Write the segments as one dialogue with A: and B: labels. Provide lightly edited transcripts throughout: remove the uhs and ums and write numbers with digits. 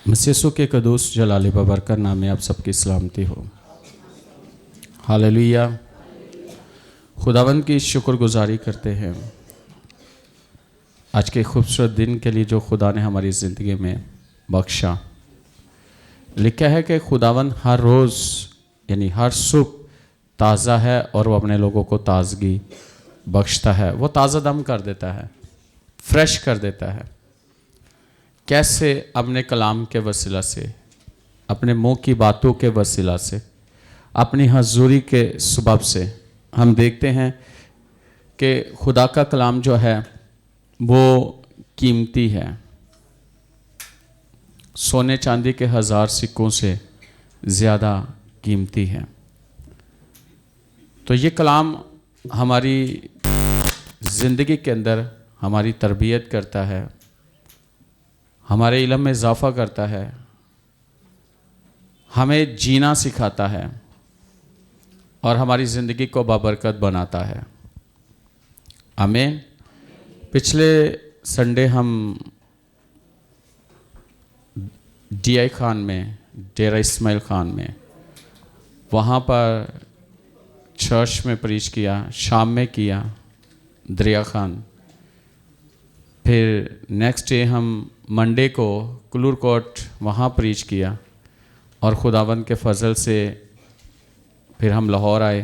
A: मसीह के कदूस जलाल बबरकत नाम में आप सबकी सलामती हो। हालेलुया। खुदावंद की शुक्रगुजारी करते हैं आज के खूबसूरत दिन के लिए जो खुदा ने हमारी ज़िंदगी में बख्शा। लिखा है कि खुदावंद हर रोज़ यानी हर सुबह ताज़ा है और वो अपने लोगों को ताज़गी बख्शता है। वो ताज़ा दम कर देता है, फ्रेश कर देता है। कैसे? अपने कलाम के वसीला से, अपने मुंह की बातों के वसीला से, अपनी हजूरी के सबब से हम देखते हैं कि खुदा का कलाम जो है वो कीमती है, सोने चांदी के 1000 सिक्कों से ज़्यादा कीमती है। तो ये कलाम हमारी ज़िंदगी के अंदर हमारी तरबियत करता है, हमारे इल्म में इजाफ़ा करता है, हमें जीना सिखाता है और हमारी ज़िंदगी को बाबरकत बनाता है। आमीन। पिछले संडे हम DI खान में, डेरा इस्माइल खान में, वहाँ पर चर्च में प्रीच किया, शाम में किया दरिया खान। फिर नेक्स्ट डे हम मंडे को कुलूर कोट वहाँ प्रीच किया और खुदावंद के फजल से फिर हम लाहौर आए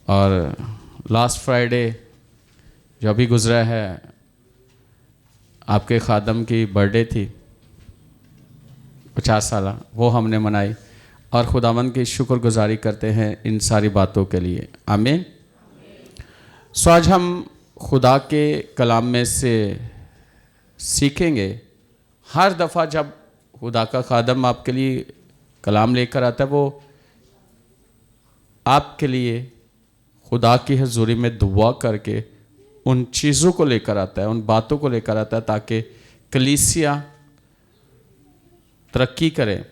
A: और लास्ट फ्राइडे जो अभी गुजरा है आपके खादम की बर्थडे थी 50 साल, वो हमने मनाई और खुदावंद की शुक्रगुजारी करते हैं इन सारी बातों के लिए। आमीन। सो आज हम खुदा के कलाम में से सीखेंगे। हर दफ़ा जब खुदा का खादम आपके लिए कलाम लेकर आता है, वो आपके लिए खुदा की हजूरी में दुआ करके उन चीज़ों को लेकर आता है, उन बातों को लेकर आता है ताकि कलीसिया तरक्की करे,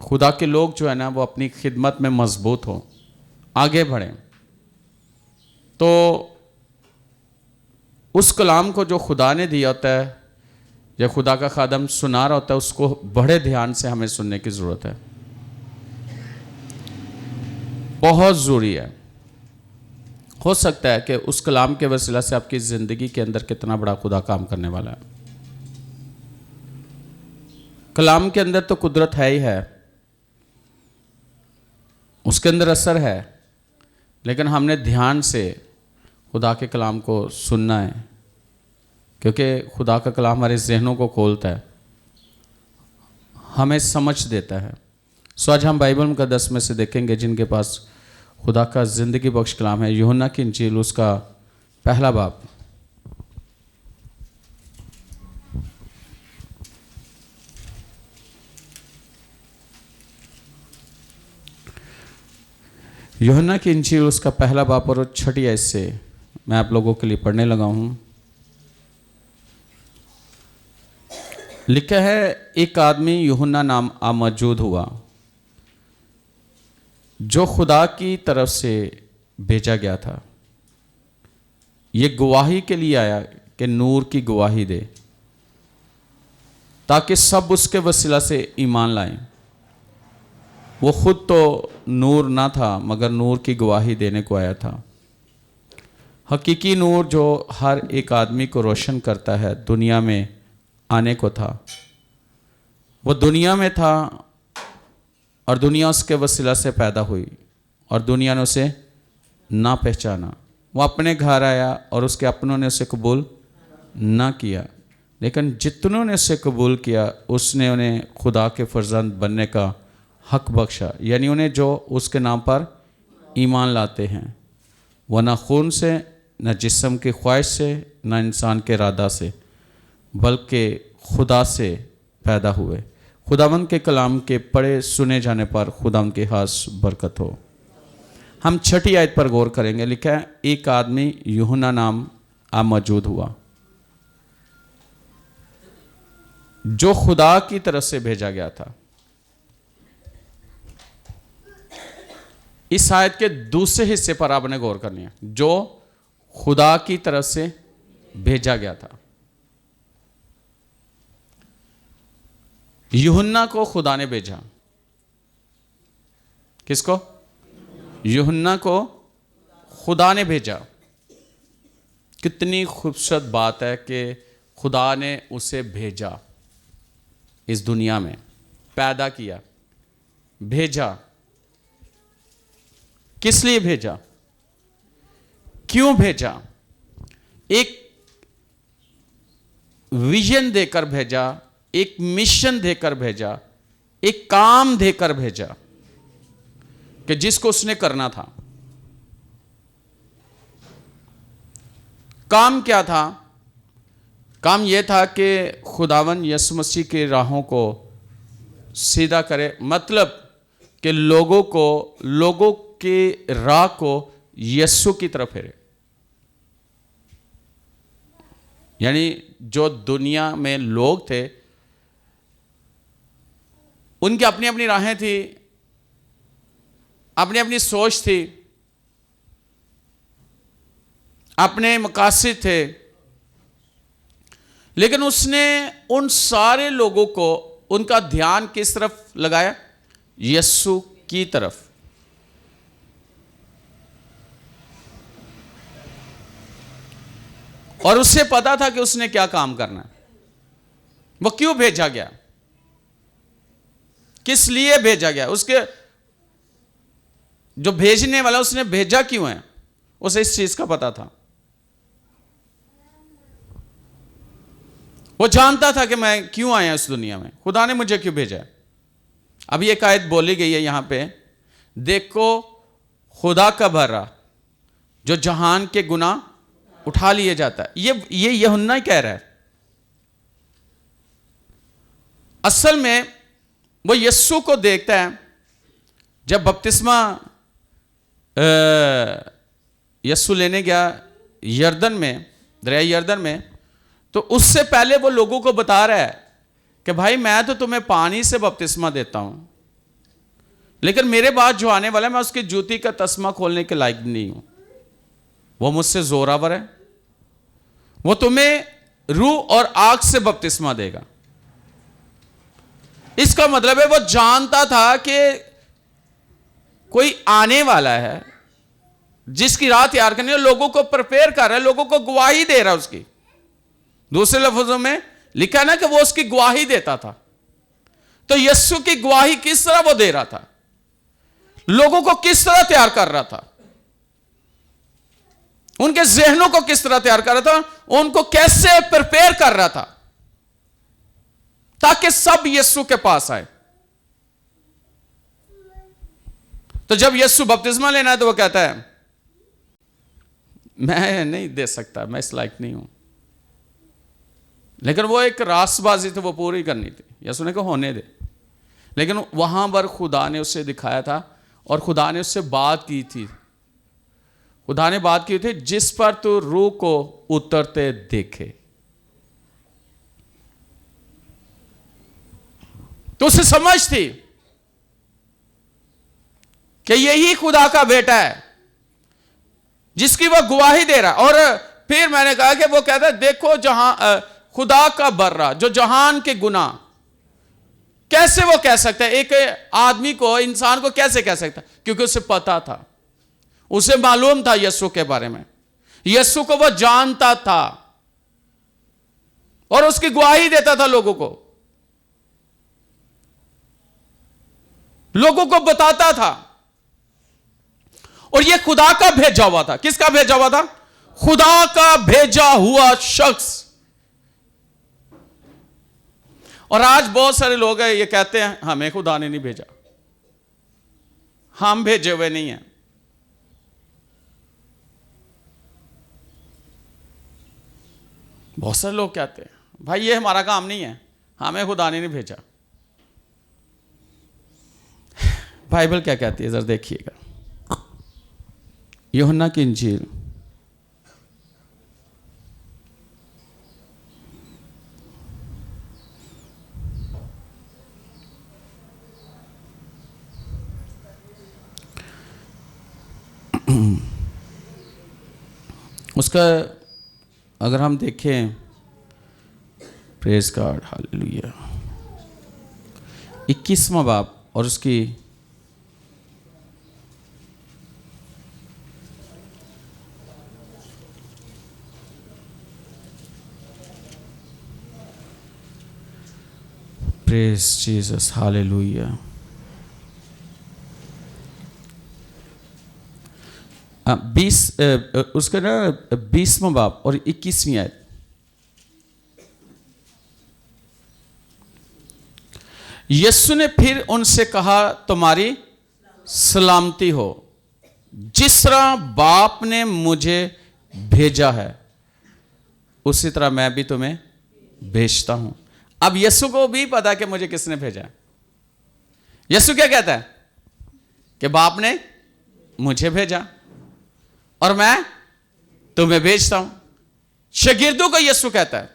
A: खुदा के लोग जो है ना वो अपनी खिदमत में मजबूत हों, आगे बढ़ें। तो उस कलाम को जो खुदा ने दिया होता है या खुदा का खादम सुना रहा होता है, उसको बड़े ध्यान से हमें सुनने की ज़रूरत है, बहुत ज़रूरी है। हो सकता है कि उस कलाम के वसीला से आपकी ज़िंदगी के अंदर कितना बड़ा खुदा काम करने वाला है। कलाम के अंदर तो कुदरत है ही है, उसके अंदर असर है, लेकिन हमने ध्यान से खुदा के कलाम को सुनना है क्योंकि खुदा का कलाम हमारे जहनों को खोलता है, हमें समझ देता है। सो आज हम बाइबल मुक़द्दस में से देखेंगे जिनके पास खुदा का ज़िंदगी बख्श कलाम है। यूहन्ना की इंजील उसका पहला बाब। यूहन्ना की इंजील उसका पहला बाब और 6 आयत से मैं आप लोगों के लिए पढ़ने लगा हूँ। लिखा है, एक आदमी यूहन्ना नाम मौजूद हुआ जो खुदा की तरफ से भेजा गया था। ये गवाही के लिए आया कि नूर की गवाही दे ताकि सब उसके वसीला से ईमान लाएं। वो खुद तो नूर ना था मगर नूर की गवाही देने को आया था। हकीकी नूर जो हर एक आदमी को रोशन करता है दुनिया में आने को था। वो दुनिया में था और दुनिया उसके वसीला से पैदा हुई और दुनिया ने उसे ना पहचाना। वो अपने घर आया और उसके अपनों ने उसे कबूल ना किया, लेकिन जितनों ने उसे कबूल किया उसने उन्हें खुदा के फर्जंद बनने का हक बख्शा, यानी उन्हें जो उसके नाम पर ईमान लाते हैं। वह ना खून से, न जिस्म की ख्वाहिश से, न इंसान के इरादा से, बल्कि खुदा से पैदा हुए। खुदावंद के कलाम के पढ़े सुने जाने पर खुदावंद के खास बरकत हो। हम 6 आयत पर गौर करेंगे। लिखा है, एक आदमी यूहन्ना नाम मौजूद हुआ जो खुदा की तरफ से भेजा गया था। इस आयत के दूसरे हिस्से पर आपने गौर करनी है, जो खुदा की तरफ से भेजा गया था। यूहन्ना को खुदा ने भेजा। किसको? यूहन्ना को खुदा ने भेजा। कितनी खूबसूरत बात है कि खुदा ने उसे भेजा, इस दुनिया में पैदा किया, भेजा। किस लिए भेजा? क्यों भेजा? एक विजन देकर भेजा, एक मिशन देकर भेजा, एक काम देकर भेजा कि जिसको उसने करना था। काम क्या था? काम यह था कि खुदावन यीशु मसीह की राहों को सीधा करे, मतलब कि लोगों के राह को यीशु की तरफ फेरे। यानी जो दुनिया में लोग थे, उनकी अपनी अपनी राहें थी, अपनी अपनी सोच थी, अपने मकासद थे, लेकिन उसने उन सारे लोगों को उनका ध्यान किस तरफ लगाया? यीशु की तरफ। और उससे पता था कि उसने क्या काम करना है, वो क्यों भेजा गया, किस लिए भेजा गया, उसके जो भेजने वाला उसने भेजा क्यों है, उसे इस चीज का पता था। वो जानता था कि मैं क्यों आया इस दुनिया में, खुदा ने मुझे क्यों भेजा है। अभी एक आयत बोली गई है यहां पे, देखो खुदा का बर्रा जो जहान के गुनाह उठा लिए जाता है। ये यूहन्ना ही कह रहा है। असल में वो यीशु को देखता है। जब बपतिस्मा यीशु लेने गया यरदन में, दरिया यरदन में, तो उससे पहले वो लोगों को बता रहा है कि भाई मैं तो तुम्हें पानी से बपतिस्मा देता हूं, लेकिन मेरे बाद जो आने वाला है मैं उसकी जूती का तस्मा खोलने के लायक नहीं हूं, वो मुझसे जोरावर है, वो तुम्हें रूह और आग से बपतिस्मा देगा। इसका मतलब है वो जानता था कि कोई आने वाला है जिसकी राह तैयार करनी है, लोगों को प्रिपेयर कर रहा है, लोगों को गवाही दे रहा है उसकी। दूसरे लफ्जों में लिखा है ना कि वो उसकी गवाही देता था। तो यीशु की गवाही किस तरह वो दे रहा था, लोगों को किस तरह तैयार कर रहा था, उनके जहनों को किस तरह तैयार कर रहा था, उनको कैसे प्रिपेयर कर रहा था ताकि सब यीशु के पास आए। तो जब यीशु बपतिस्मा लेना है तो वो कहता है मैं नहीं दे सकता, मैं इस लायक नहीं हूं। लेकिन वो एक रास्तबाजी थी, वो पूरी करनी थी। यीशु ने कहा होने दे। लेकिन वहां पर खुदा ने उसे दिखाया था और खुदा ने उससे बात की थी। खुदा ने बात की थी, जिस पर तू रूह को उतरते देखे। तो उसे समझ थी कि यही खुदा का बेटा है जिसकी वह गवाही दे रहा है। और फिर मैंने कहा कि वो कहता है देखो जहां खुदा का बर्रा जो जहान के गुनाह, कैसे वो कह सकता है, एक आदमी को, इंसान को कैसे कह सकता, क्योंकि उसे पता था, उसे मालूम था यीशु के बारे में, यीशु को वो जानता था और उसकी गवाही देता था, लोगों को बताता था। और ये खुदा का भेजा हुआ था। किसका भेजा हुआ था? खुदा का भेजा हुआ शख्स। और आज बहुत सारे लोग हैं ये कहते हैं हमें खुदा ने नहीं भेजा, हम भेजे हुए नहीं हैं। बहुत सारे लोग कहते हैं भाई ये हमारा काम नहीं है, हमें खुदा ने नहीं भेजा। बाइबल क्या कहती है जरा देखिएगा, यूहन्ना की इंजील उसका अगर हम देखें, प्रेज गॉड, हालेलुया, 21वां बाब और उसकी 20वां बाब और 21वीं आयत। यीशु ने फिर उनसे कहा, तुम्हारी सलामती हो। जिस तरह बाप ने मुझे भेजा है उसी तरह मैं भी तुम्हें भेजता हूं। अब यीशु को भी पता है कि मुझे किसने भेजा। यीशु क्या कहता है कि बाप ने मुझे भेजा और मैं तुम्हें भेजता हूं। शागिर्दों को यीशु कहता है।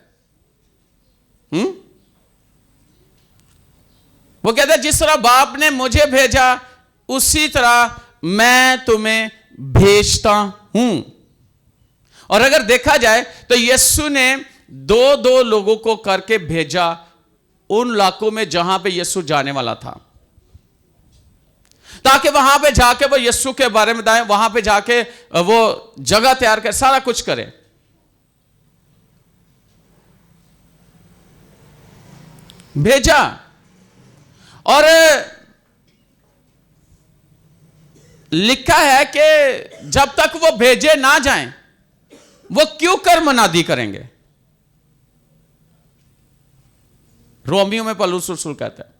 A: वो कहता है जिस तरह बाप ने मुझे भेजा उसी तरह मैं तुम्हें भेजता हूं। और अगर देखा जाए तो यीशु ने दो दो लोगों को करके भेजा उन इलाकों में जहां पे यीशु जाने वाला था, ताकि वहां पे जाके वो यीशु के बारे में बताएं, वहां पे जाके वो जगह तैयार कर सारा कुछ करे। भेजा और लिखा है कि जब तक वो भेजे ना जाएं वो क्यों कर्म अनादि करेंगे। रोमियो में पौलुस रसूल कहता है।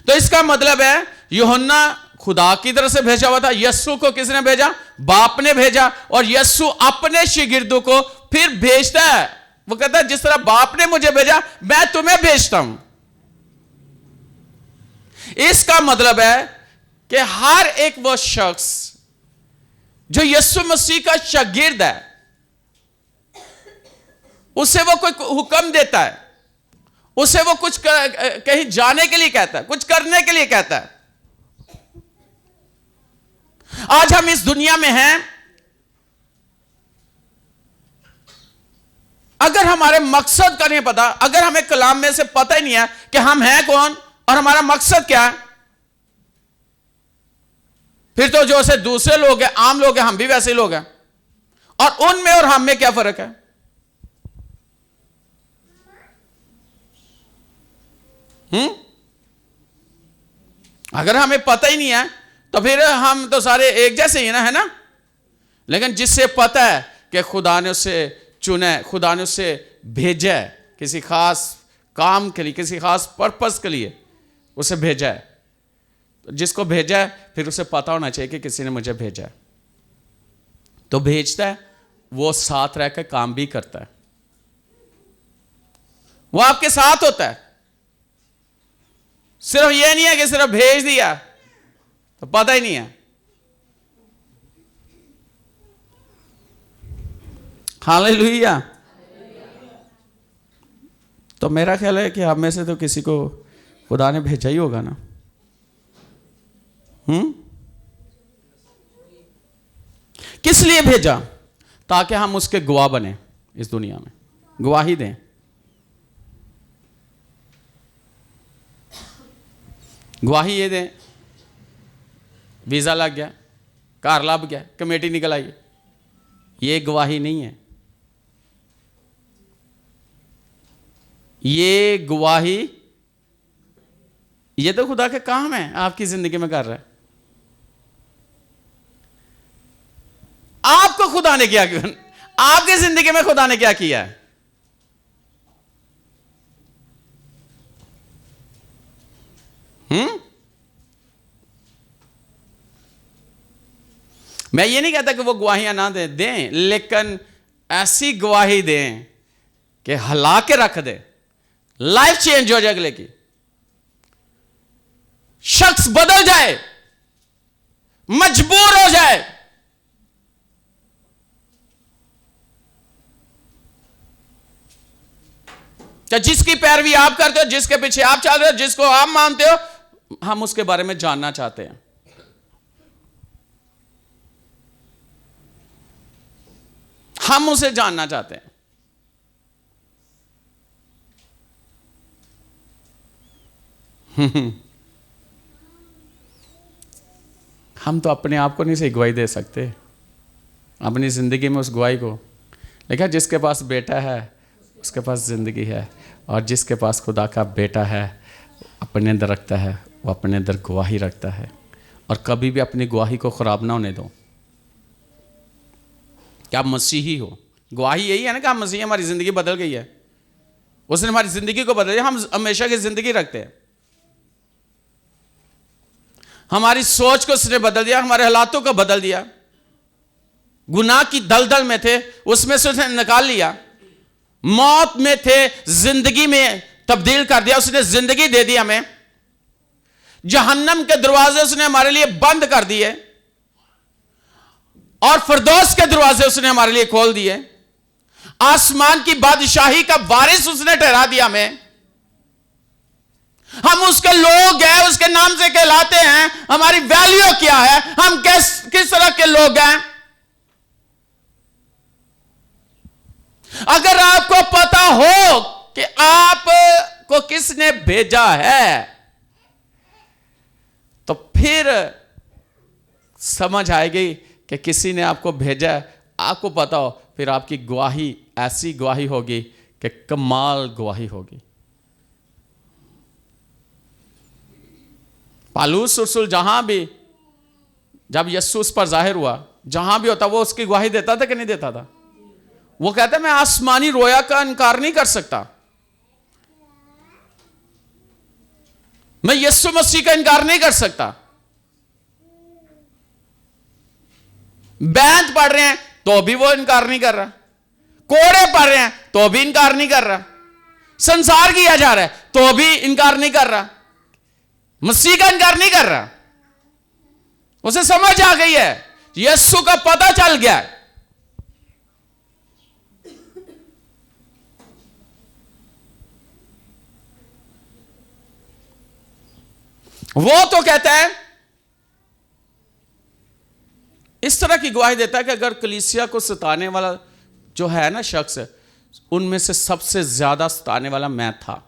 A: तो इसका मतलब है यूहन्ना खुदा की तरफ से भेजा हुआ था। यीशु को किसने भेजा? बाप ने भेजा। और यीशु अपने शागिर्दों को फिर भेजता है। वो कहता है जिस तरह बाप ने मुझे भेजा मैं तुम्हें भेजता हूं। इसका मतलब है कि हर एक वो शख्स जो यीशु मसीह का शागिर्द है उसे वो कोई हुक्म देता है, उसे वो कुछ कहीं जाने के लिए कहता है, कुछ करने के लिए कहता है। आज हम इस दुनिया में हैं, अगर हमारे मकसद का नहीं पता, अगर हमें कलाम में से पता ही नहीं है कि हम हैं कौन और हमारा मकसद क्या है, फिर तो जो से दूसरे लोग हैं, आम लोग हैं, हम भी वैसे लोग हैं। और उनमें और हम में क्या फर्क है? अगर हमें पता ही नहीं है तो फिर हम तो सारे एक जैसे ही ना, है ना। लेकिन जिससे पता है कि खुदा ने उसे चुना है, खुदा ने उसे भेजा है किसी खास काम के लिए, किसी खास पर्पस के लिए उसे भेजा है, तो जिसको भेजा है फिर उसे पता होना चाहिए कि किसी ने मुझे भेजा है। तो भेजता है, वो साथ रहकर काम भी करता है, वो आपके साथ होता है। सिर्फ ये नहीं है कि सिर्फ भेज दिया तो पता ही नहीं है। हालेलुया। तो मेरा ख्याल है कि आप में से तो किसी को खुदा ने भेजा ही होगा ना। किस लिए भेजा? ताकि हम उसके गवाह बने, इस दुनिया में गवाही दें। गवाही ये दें, वीजा लग गया, कार लग गया, कमेटी निकल आई, ये गवाही नहीं है। ये गवाही, ये तो खुदा के काम है, आपकी जिंदगी में कर रहा है। आपको खुदा ने क्या किया? आपकी जिंदगी में खुदा ने क्या किया है? मैं ये नहीं कहता कि वो गवाहियां ना दें, लेकिन ऐसी गवाही दें कि हिला के रख दे, लाइफ चेंज हो जाए अगले की, शख्स बदल जाए, मजबूर हो जाए। चाहे जिसकी पैरवी आप करते हो, जिसके पीछे आप चल रहे हो, जिसको आप मानते हो, हम उसके बारे में जानना चाहते हैं। हम उसे जानना चाहते हैं। हम तो अपने आप को नहीं सही गवाही दे सकते अपनी ज़िंदगी में उस गवाही को। लेकिन जिसके पास बेटा है उसके पास ज़िंदगी है, और जिसके पास खुदा का बेटा है अपने अंदर रखता है, वो अपने अंदर गवाही रखता है। और कभी भी अपनी गवाही को ख़राब ना होने दो। क्या आप मसीही हो? गवाही यही है ना कि आप मसीही, हमारी ज़िंदगी बदल गई है, उसने हमारी ज़िंदगी को बदल दिया। हम हमेशा की ज़िंदगी रखते हैं, हमारी सोच को उसने बदल दिया, हमारे हालातों को बदल दिया। गुनाह की दलदल में थे, उसमें से उसने निकाल लिया। मौत में थे, जिंदगी में तब्दील कर दिया, उसने जिंदगी दे दी हमें। जहन्नम के दरवाजे उसने हमारे लिए बंद कर दिए और फिरदौस के दरवाजे उसने हमारे लिए खोल दिए। आसमान की बादशाही का वारिस उसने ठहरा दिया हमें। हम उसके लोग हैं, उसके नाम से कहलाते हैं। हमारी वैल्यू क्या है, हम किस तरह के लोग हैं? अगर आपको पता हो कि आपको किसने भेजा है, तो फिर समझ आएगी कि किसी ने आपको भेजा है। आपको पता हो, फिर आपकी गवाही ऐसी गवाही होगी कि कमाल गवाही होगी। पालूस रसूल जहां भी, जब यीशु उस पर जाहिर हुआ, जहां भी होता वो उसकी गवाही देता था कि नहीं देता था? वो कहता है मैं आसमानी रोया का इनकार नहीं कर सकता, मैं यीशु मसीह का इनकार नहीं कर सकता। बैंत पढ़ रहे हैं तो भी वो इनकार नहीं कर रहा, कोड़े पढ़ रहे हैं तो भी इनकार नहीं कर रहा, संसार किया जा रहा है तो भी इनकार नहीं कर रहा, मसीह का इनकार नहीं कर रहा। उसे समझ आ गई है, यीशु का पता चल गया है। वो तो कहता है, इस तरह की गवाही देता है कि अगर कलीसिया को सताने वाला जो है ना शख्स, उनमें से सबसे ज्यादा सताने वाला मैं था।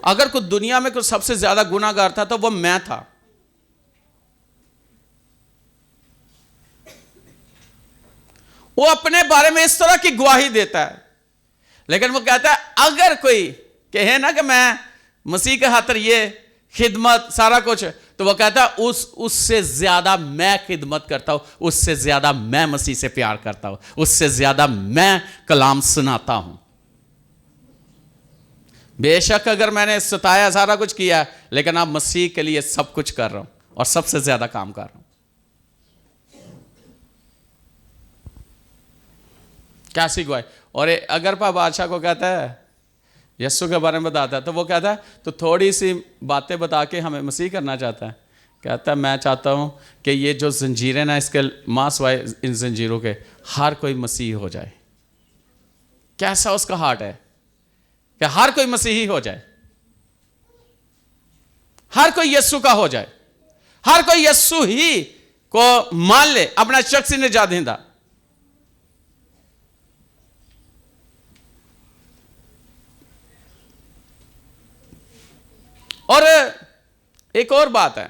A: अगर कोई दुनिया में कोई सबसे ज्यादा गुनाहगार था तो वो मैं था। वो अपने बारे में इस तरह की गवाही देता है। लेकिन वो कहता है अगर कोई कहे ना कि मैं मसीह के खातिर ये खिदमत सारा कुछ, तो वो कहता है उससे ज्यादा मैं खिदमत करता हूं, उससे ज्यादा मैं मसीह से प्यार करता हूं, उससे ज्यादा मैं कलाम सुनाता हूं। बेशक अगर मैंने सताया सारा कुछ किया, लेकिन अब मसीह के लिए सब कुछ कर रहा हूं और सबसे ज्यादा काम कर रहा हूं। कैसी गवाही! और अगर पा बादशाह को कहता है, यीशु के बारे में बताता है, तो वो कहता है तो थोड़ी सी बातें बता के हमें मसीह करना चाहता है। कहता है मैं चाहता हूं कि ये जो जंजीरें ना इसके मांस वाए, इन जंजीरों के हर कोई मसीह हो जाए। कैसा उसका हार्ट है कि हर कोई मसीही हो जाए, हर कोई यीशु का हो जाए, हर कोई यीशु ही को मान ले अपना शख्सी निजात देंदा। और एक और बात है,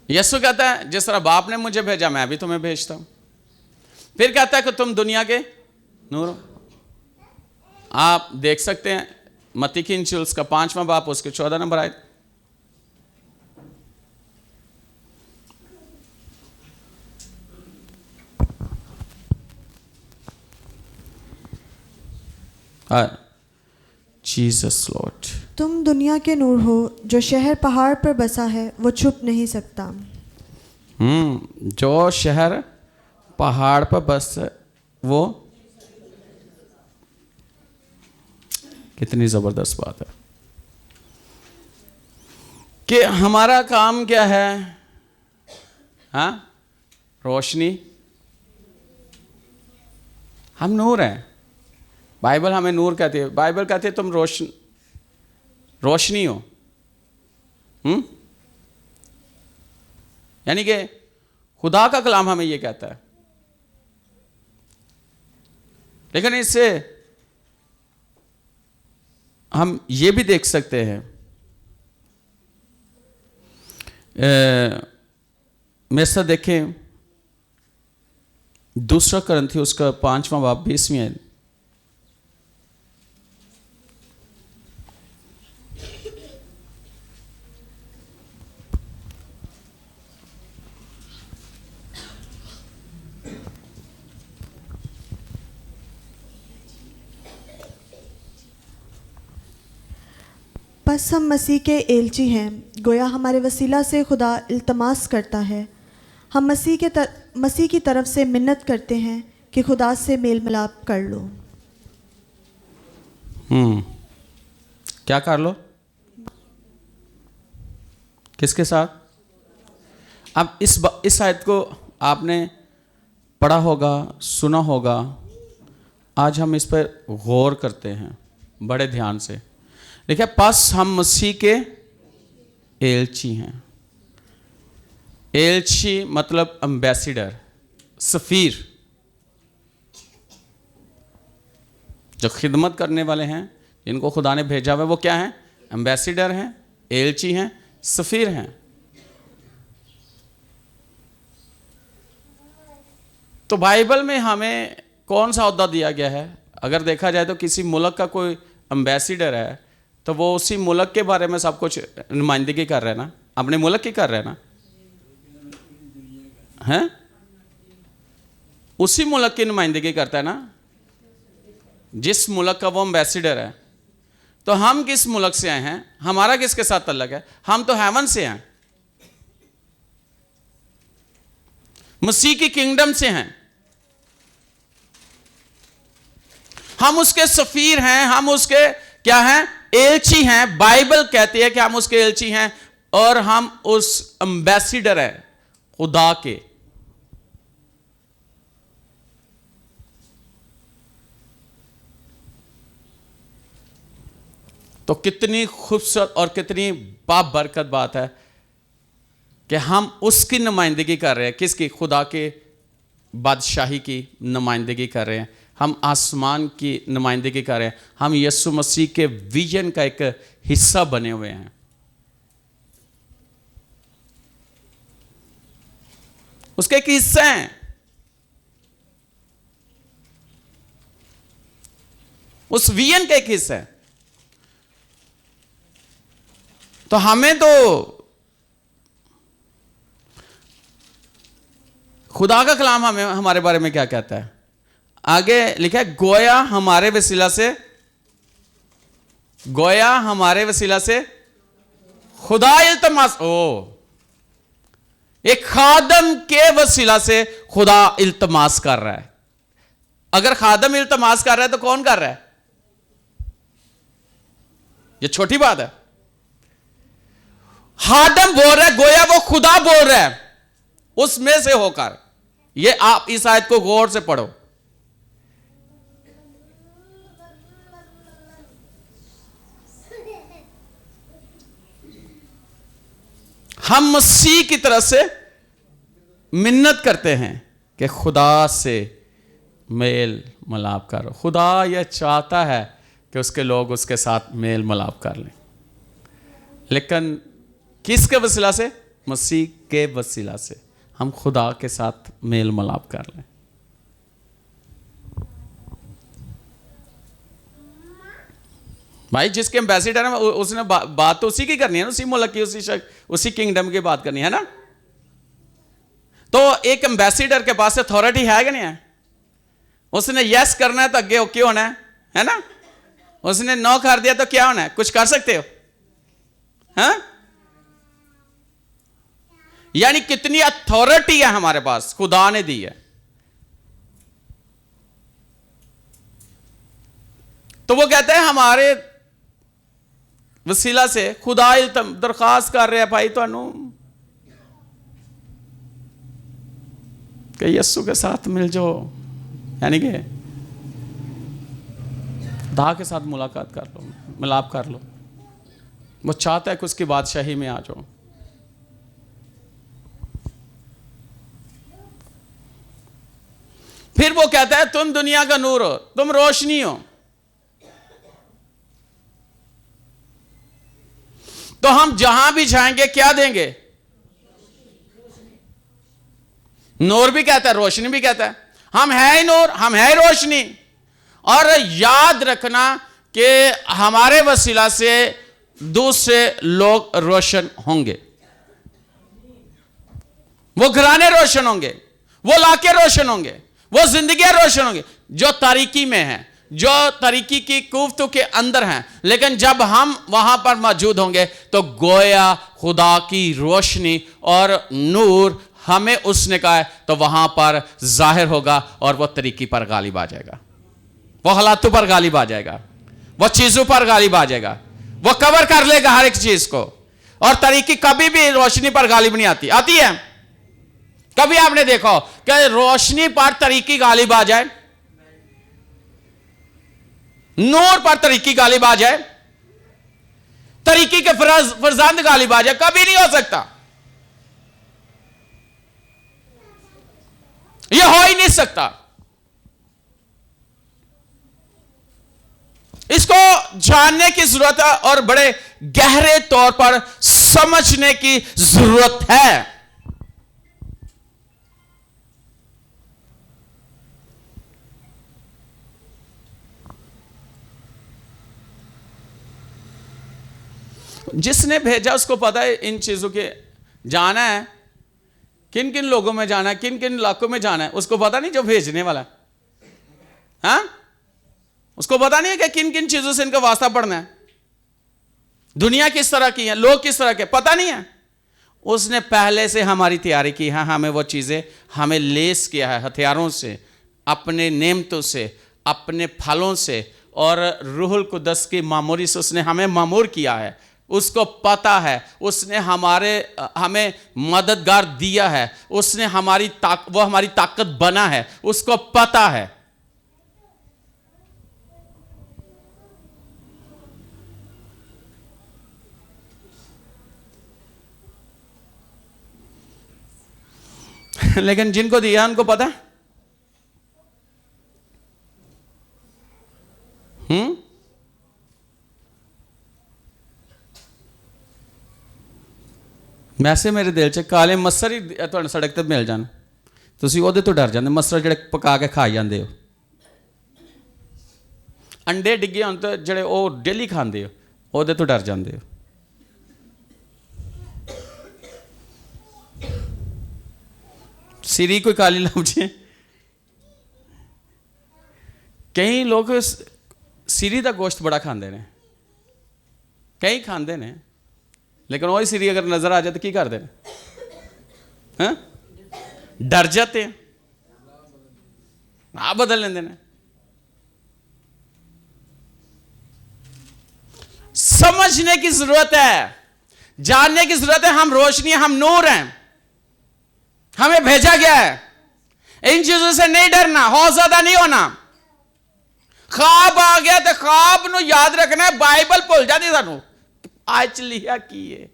A: यीशु कहता है जिस तरह बाप ने मुझे भेजा मैं भी तुम्हें भेजता हूं। फिर कहता है कि तुम दुनिया के नूर हो। आप देख सकते हैं मत्ती की इंजील का 5वां बाप उसके 14 नंबर आयत। Jesus Lord.
B: तुम दुनिया के नूर हो, जो शहर पहाड़ पर बसा है वो छुप नहीं सकता।
A: जो शहर पहाड़ पर बस वो, कितनी जबरदस्त बात है कि हमारा काम क्या है? हाँ, रोशनी। हम नूर हैं। बाइबल हमें नूर कहती है, बाइबल कहती है तुम रोशनी हो। यानी कि खुदा का कलाम हमें यह कहता है। लेकिन इससे हम ये भी देख सकते हैं, मेरे साथ देखें 2 कुरिन्थियों उसका 5वां बाब 20वीं आयत।
B: बस हम मसीह के एलची हैं, गोया हमारे वसीला से खुदा इल्तमास करता है। हम मसीह की तरफ से मिन्नत करते हैं कि खुदा से मेल मिलाप कर लो।
A: क्या कर लो? किसके साथ? अब इस आयत को आपने पढ़ा होगा, सुना होगा। आज हम इस पर गौर करते हैं बड़े ध्यान से। देखिए, बस हम मसीह के एलची हैं। एलची मतलब एम्बेसडर, सफीर, जो खिदमत करने वाले हैं, जिनको खुदा ने भेजा हुआ है, वो क्या हैं? एम्बेसडर हैं, एलची हैं, सफीर हैं। तो बाइबल में हमें कौन सा ओहदा दिया गया है? अगर देखा जाए तो किसी मुल्क का कोई एम्बेसडर है तो वो उसी मुल्क के बारे में सब कुछ नुमाइंदगी कर रहे हैं ना, अपने मुल्क की कर रहे हैं ना, हैं? उसी मुल्क की नुमाइंदगी करता है ना, जिस मुल्क का वो एम्बेसडर है। तो हम किस मुल्क से आए हैं? हमारा किसके साथ तल्लक है? हम तो हेवन से हैं, मसीह की किंगडम से हैं। हम उसके सफीर हैं, हम उसके क्या हैं? एलची हैं। बाइबल कहती है कि हम उसके एलची हैं और हम उस एम्बेसडर हैं खुदा के। तो कितनी खूबसूरत और कितनी बाबरकत बात है कि हम उसकी नुमाइंदगी कर रहे हैं। किसकी? खुदा के बादशाही की नुमाइंदगी कर रहे हैं। हम आसमान की नुमाइंदगी कर रहे हैं। हम यीशु मसीह के विजन का एक हिस्सा बने हुए हैं। उसके एक हिस्सा हैं। उस विजन का एक हिस्सा है। तो हमें तो खुदा का कलाम हमें हमारे बारे में क्या कहता है? आगे लिखा है, गोया हमारे वसीला से खुदा इल्तमास। एक खादम के वसीला से खुदा इल्तमास कर रहा है। अगर खादम इल्तमास कर रहा है तो कौन कर रहा है? ये छोटी बात है। खादम बोल रहा है, गोया वो खुदा बोल रहा है उसमें से होकर। ये आप इस आयत को गौर से पढ़ो। हम मसीह की तरफ से मिन्नत करते हैं कि खुदा से मेल मिलाप करो। खुदा यह चाहता है कि उसके लोग उसके साथ मेल मिलाप कर लें, लेकिन किसके वसीला से? मसीह के वसीला से हम खुदा के साथ मेल मिलाप कर लें। भाई, जिसके एम्बेसडर है उसने बात तो उसी की करनी है ना, उसी मुल्क की, उसी किंगडम की बात करनी है ना। तो एक एम्बेसडर के पास अथॉरिटी है कि नहीं है? उसने यस करना है तो आगे ओके होना है ना। उसने नो कर दिया तो क्या होना है? कुछ कर सकते हो? हाँ? यानी कितनी अथॉरिटी है हमारे पास, खुदा ने दी है। तो वो कहते हैं हमारे वसीला से खुदा दरखास्त कर रहे हैं भाई थानू कि यीशु के साथ मिल जाओ, यानी कि खुदा के साथ मुलाकात कर लो, मिलाप कर लो। वो चाहता है कि उसकी बादशाही में आ जाओ। फिर वो कहता है तुम दुनिया का नूर हो, तुम रोशनी हो। तो हम जहां भी जाएंगे क्या देंगे? नूर भी कहता है, रोशनी भी कहता है। हम है ही नूर, हम है ही रोशनी। और याद रखना कि हमारे वसीला से दूसरे लोग रोशन होंगे, वो घराने रोशन होंगे, वो इलाके रोशन होंगे, वो जिंदगियां रोशन होंगी जो तारीकी में हैं, जो तारीकी की कुफ्तों के अंदर हैं। लेकिन जब हम वहां पर मौजूद होंगे तो गोया खुदा की रोशनी और नूर हमें उसने कहा है तो वहां पर जाहिर होगा और वह तरीकी पर गालिब आ जाएगा, वह हालातों पर गालिब आ जाएगा, वह चीजों पर गालिब आ जाएगा, वह कवर कर लेगा हर एक चीज को। और तरीकी कभी भी रोशनी पर गालिब नहीं आती। आती है? कभी आपने देखा कि रोशनी पर तरीकी गालिब आ जाए, नूर पर तरीकी गालिब आ जाए, तरीकी के फरजंद गालिब आ जाए? कभी नहीं हो सकता, यह हो ही नहीं सकता। इसको जानने की जरूरत है और बड़े गहरे तौर पर समझने की जरूरत है। जिसने भेजा उसको पता है इन चीजों के, जाना है किन किन लोगों में जाना है, किन किन इलाकों में जाना है, उसको पता नहीं जो भेजने वाला है। हाँ, उसको पता नहीं है कि किन किन चीजों से इनका वास्ता पड़ना है, दुनिया किस तरह की है, लोग किस तरह के, पता नहीं है। उसने पहले से हमारी तैयारी की है, हमें वो चीजें हमें लेस किया है हथियारों से, अपने नेमतों से, अपने फलों से और रूहुल कुदस की मामूरी से उसने हमें मामूर किया है। उसको पता है, उसने हमें मददगार दिया है, उसने वो हमारी ताकत बना है, उसको पता है। लेकिन जिनको दिया उनको पता है। वैसे मेरे दिल च काले मच्छर ही तुहानू सड़क ते मिल जान, तुसीं ओहदे तो डर जांदे, मच्छर जिहड़े पका के खा जांदे हो, अंडे डिग्गे होण तो जिहड़े ओह डेली खांदे हो, ओहदे तो डर जांदे हो। सिरी कोई काली लभ जे, कई लोग सिरी का गोश्त बड़ा खांदे ने, कई खांदे ने, लेकिन वही सिरी अगर नजर आ जाए तो की करते हैं? हाँ? डर जाते हैं, आप बदल लेंदे ने। समझने की जरूरत है, जानने की जरूरत है। हम रोशनी, हम नूर हैं, हमें भेजा गया है। इन चीजों से नहीं डरना, हौसला नहीं होना। ख्वाब आ गया तो ख्वाब नू याद रखना है, बाइबल भुल जाती सानू आज लिखा की है,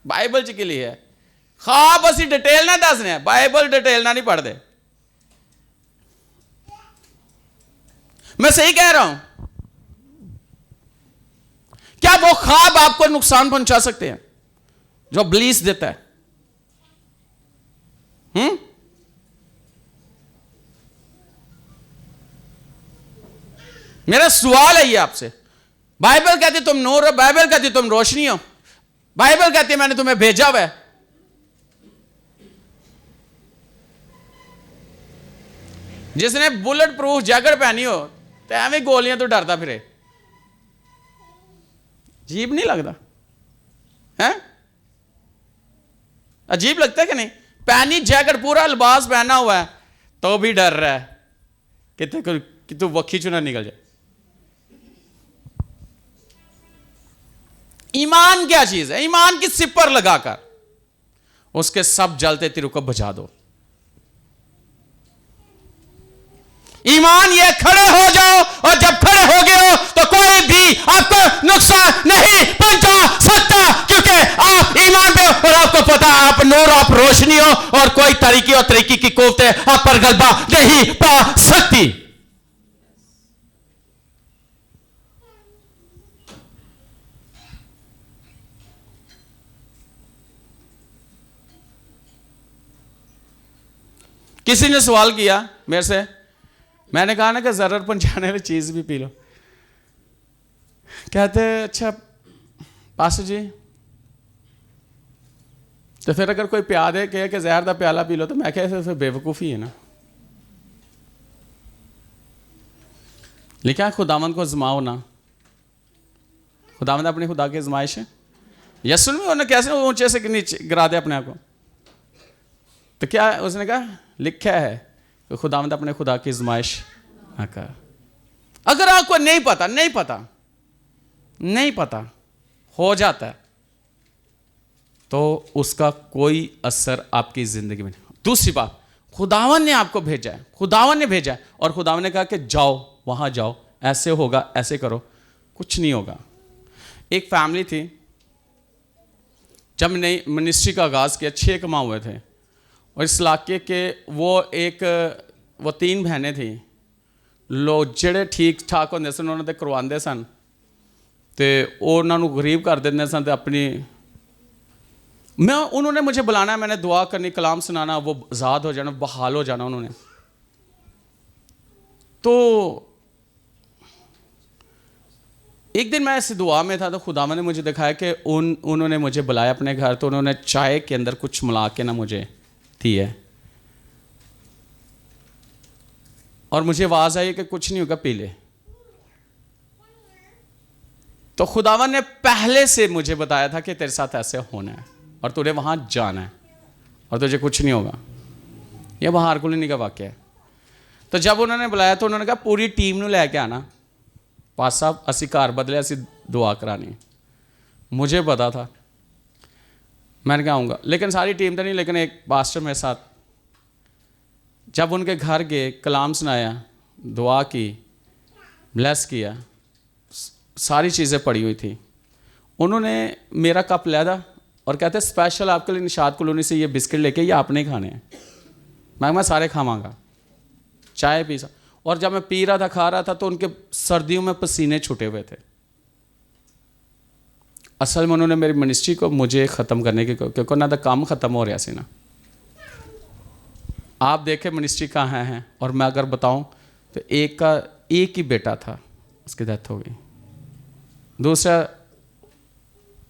A: बाइबल च की लिखा है। ख्वाब असी डिटेल ना दसने, बाइबल डिटेल ना नहीं पढ़ते। मैं सही कह रहा हूं? क्या वो ख्वाब आपको नुकसान पहुंचा सकते हैं जो इब्लीस देता है? मेरा सवाल है ये आपसे। बाइबल कहती तुम नूर हो, बाइबल कहती तुम रोशनी हो, बाइबल कहती मैंने तुम्हें भेजा हुआ है। जिसने बुलेट प्रूफ जैकेट पहनी हो तो एवं गोलियां तो डरता फिरे, अजीब नहीं लगता है? अजीब लगता है कि नहीं? पहनी जैकेट, पूरा लिबास पहना हुआ है तो भी डर रहा है कि तू वक्खी चुना निकल जाए। ईमान क्या चीज है? ईमान की सिपर लगाकर उसके सब जलते तीरों को बुझा दो। ईमान ये खड़े हो जाओ, और जब खड़े हो गए हो तो कोई भी आपको नुकसान नहीं पहुंचा सकता, क्योंकि आप ईमान पे हो और आपको पता है आप नूर, आप रोशनी हो, और कोई तरीकी और तरीकी की कुव्वतें आप पर गलबा नहीं पा सकती। किसी ने सवाल किया मेरे से, मैंने कहा ना कि ज़रूरत पहुंचाने वाली चीज़ भी पी लो। कहते अच्छा पास्टर जी, तो फिर अगर कोई प्या दे कहे कि जहर का प्याला पी लो, तो मैं कह फिर बेवकूफ़ी है ना। लिखा खुदावंद को आजमाओ ना, खुदावंद अपने खुदा की आजमाइश है। यसु में उन्होंने कैसे ऊंचे से नीचे गिरा दिया अपने आप को, तो क्या उसने कहा लिखा है कि खुदावंद अपने खुदा की आजमाइश ना कर। अगर आपको नहीं पता हो जाता है तो उसका कोई असर आपकी जिंदगी में नहीं। दूसरी बात, खुदावन ने आपको भेजा है, खुदावन ने भेजा है, और खुदावन ने कहा कि जाओ वहां जाओ, ऐसे होगा, ऐसे करो, कुछ नहीं होगा। एक फैमिली थी, जब नई मिनिस्ट्री का आगाज़ किया, 6 कमा हुए थे, और इस इलाके के वो 3 बहनें थी। लोग जेड़े ठीक ठाक होंदे सन उन्होंने ते करवाते सन, तो उन्होंने गरीब कर देंगे सन, तो अपनी उन्होंने मुझे बुलाना, मैंने दुआ करनी, कलाम सुनाना, वो आज़ाद हो जाना, बहाल हो जाना उन्होंने। तो एक दिन मैं ऐसी दुआ में था, तो खुदावन ने मुझे दिखाया कि उन्होंने मुझे बुलाया अपने घर, तो उन्होंने चाय के अंदर कुछ मिला के ना मुझे दी है, और मुझे आवाज़ आई कि कुछ नहीं होगा, पी ले। तो खुदावन ने पहले से मुझे बताया था कि तेरे साथ ऐसे होना है और तुझे वहां जाना है और तुझे कुछ नहीं होगा। यह बाहर कुलिनी का वाक्य है। तो जब उन्होंने बुलाया तो उन्होंने कहा पूरी टीम ਨੂੰ ਲੈ ਕੇ आना, पास साहब असी घर बदले, असी दुआ करानी। मुझे पता था, मैंने कहा आऊँगा, लेकिन सारी टीम तो नहीं, लेकिन एक पास्टर मेरे साथ। जब उनके घर गए, कलाम सुनाया, दुआ की, ब्लेस किया, सारी चीज़ें पड़ी हुई थी। उन्होंने मेरा कप लिया था और कहते स्पेशल आपके लिए निशात कॉलोनी से ये बिस्किट लेके, ये आपने ही खाने हैं। मैं सारे खावांगा, चाय पी सा। और जब मैं पी रहा था, खा रहा था, तो उनके सर्दियों में पसीने छूटे हुए थे। असल में उन्होंने मेरी मिनिस्ट्री को मुझे ख़त्म करने की, क्योंकि ना तो काम ख़त्म हो रहा सी ना। आप देखें मिनिस्ट्री कहाँ है, और मैं अगर बताऊं तो एक ही बेटा था, उसकी डेथ हो गई। दूसरा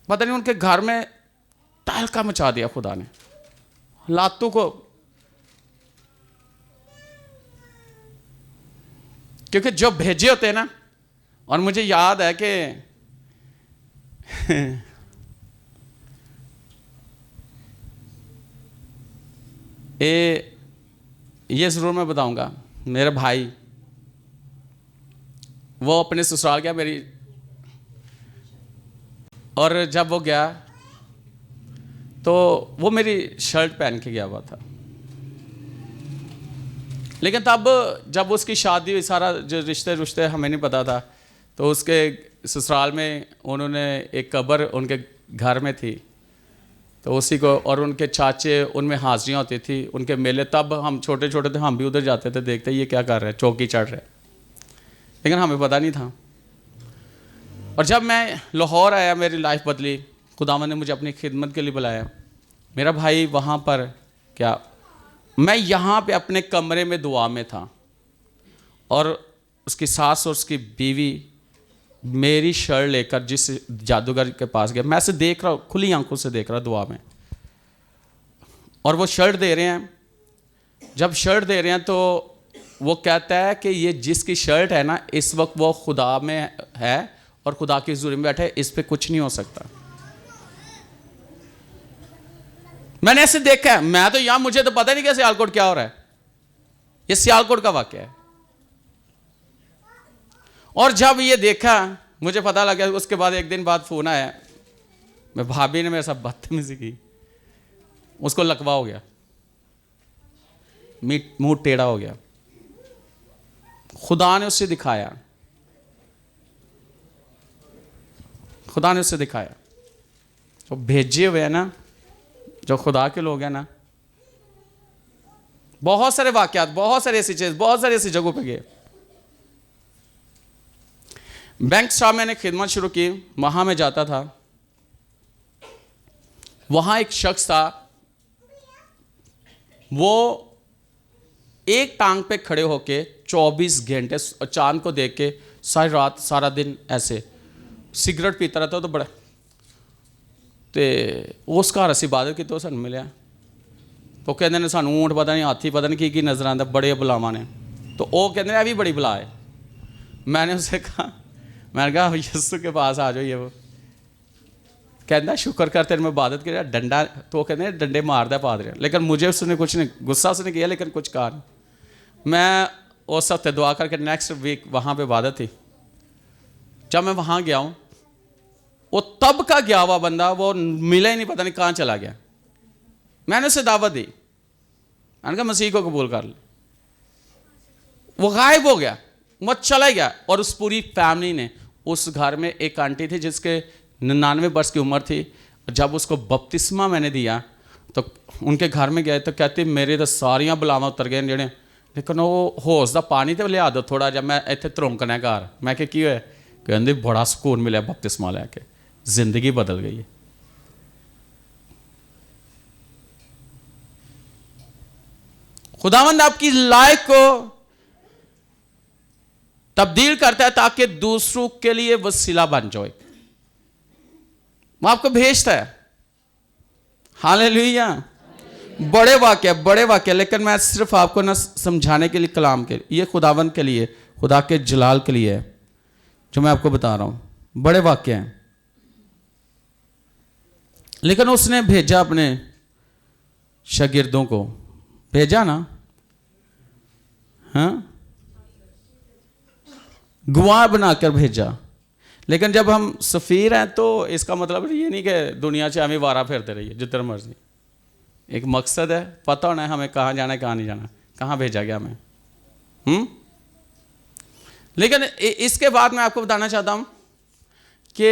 A: पता नहीं उनके घर में तहलका मचा दिया खुदा ने, लातों को, क्योंकि जो भेजे होते हैं ना। और मुझे याद है कि ये ज़रूर मैं बताऊंगा, मेरा भाई वो अपने ससुराल गया मेरी, और जब वो गया तो वो मेरी शर्ट पहन के गया हुआ था। लेकिन तब जब उसकी शादी हुई, सारा जो रिश्ते हमें नहीं पता था, तो उसके ससुराल में उन्होंने एक कब्र उनके घर में थी, तो उसी को, और उनके चाचे, उनमें हाजिरियाँ होती थी, उनके मेले। तब हम छोटे छोटे थे, हम भी उधर जाते थे, देखते ये क्या कर रहे हैं, चौकी चढ़ रहे, लेकिन हमें पता नहीं था। और जब मैं लाहौर आया, मेरी लाइफ बदली, खुदावन ने मुझे अपनी खिदमत के लिए बुलाया। मेरा भाई वहाँ पर, क्या मैं यहाँ पे अपने कमरे में दुआ में था, और उसकी सास और उसकी बीवी मेरी शर्ट लेकर जिस जादूगर के पास गया, मैं ऐसे देख रहा हूँ, खुली आंखों से देख रहा दुआ में, और वो शर्ट दे रहे हैं। जब शर्ट दे रहे हैं तो वो कहता है कि ये जिसकी शर्ट है ना, इस वक्त वो खुदा में है और खुदा की हुजूरी में बैठे, इस पे कुछ नहीं हो सकता। मैंने ऐसे देखा है, मैं तो यहां, मुझे तो पता नहीं कि सियालकोट क्या हो रहा है, ये सियालकोट का वाक्य है। और जब ये देखा, मुझे पता लगा, उसके बाद एक दिन बाद फोन आया, मैं भाभी ने मेरे साथ बदतमीजी की, उसको लकवा हो गया, मुंह टेढ़ा हो गया। खुदा ने उससे दिखाया, खुदा ने उससे दिखाया, जो भेजे हुए हैं ना, जो खुदा के लोग हैं ना। बहुत सारे वाकयात, बहुत सारी ऐसी चीज, बहुत सारी ऐसी जगहों पे गए। बैंक स्टाफ मैंने खिदमत शुरू की, वहां में जाता था, वहां एक शख्स था, वो एक टांग पे खड़े होके 24 घंटे चांद को देख के सारी रात सारा दिन ऐसे सिगरेट पीता रहता तो बड़ा ते उस घर अस इबादत की तो सानू मिले तो कहते ने सानू ऊंट पता नहीं हाथी पता नहीं की नज़र आता बड़े बुलावा ने तो वो कहते हैं भी बड़ी बुला है। मैंने उससे कहा मैंने कहा यीशु के पास आ जाओ ये वो कहता शुक्र कर तेरे में इबादत कर डंडा तो वो कहते हैं डंडे मारदा पा दे लेकिन मुझे उसने कुछ नहीं गुस्सा उसने किया लेकिन कुछ कहा नहीं। मैं उस हफ्ते दुआ करके नेक्स्ट वीक वहाँ पे इबादत थी। जब मैं वहाँ गया हूँ वो तब का गया हुआ बंदा वो मिला ही नहीं पता नहीं कहाँ चला गया। मैंने उसे दावत दी मैंने कहा मसीह को कबूल कर ले वो गायब हो गया वो चला गया। और उस पूरी फैमिली ने उस घर में एक आंटी थी जिसके 99 वर्ष की उम्र थी। जब उसको बपतिस्मा मैंने दिया तो उनके घर में गए तो कहती मेरे तो सारियां बलावां उतर गए जेड़े लेकिन वो होश का पानी तो लिया दो थोड़ा जब मैं इतने त्रौंकना घर मैं कि होया कहते बड़ा सुकून मिला बपतिस्मा लैके जिंदगी बदल गई है। खुदावंद आपकी लाइफ को तब्दील करता है ताकि दूसरों के लिए वसीला बन जाए। वो आपको भेजता है। हालेलुया। बड़े वाक्य लेकिन मैं सिर्फ आपको ना समझाने के लिए कलाम के ये खुदावंद के लिए खुदा के जलाल के लिए है जो मैं आपको बता रहा हूं। बड़े वाक्य हैं लेकिन उसने भेजा अपने शागिर्दों को भेजा ना हाँ गवाह बनाकर भेजा। लेकिन जब हम सफ़ीर हैं तो इसका मतलब ये नहीं कि दुनिया से हमें वारा फेरते रहिए जितना मर्जी। एक मकसद है पता होना है हमें कहाँ जाना है कहाँ नहीं जाना कहाँ भेजा गया हमें। लेकिन इसके बाद मैं आपको बताना चाहता हूँ कि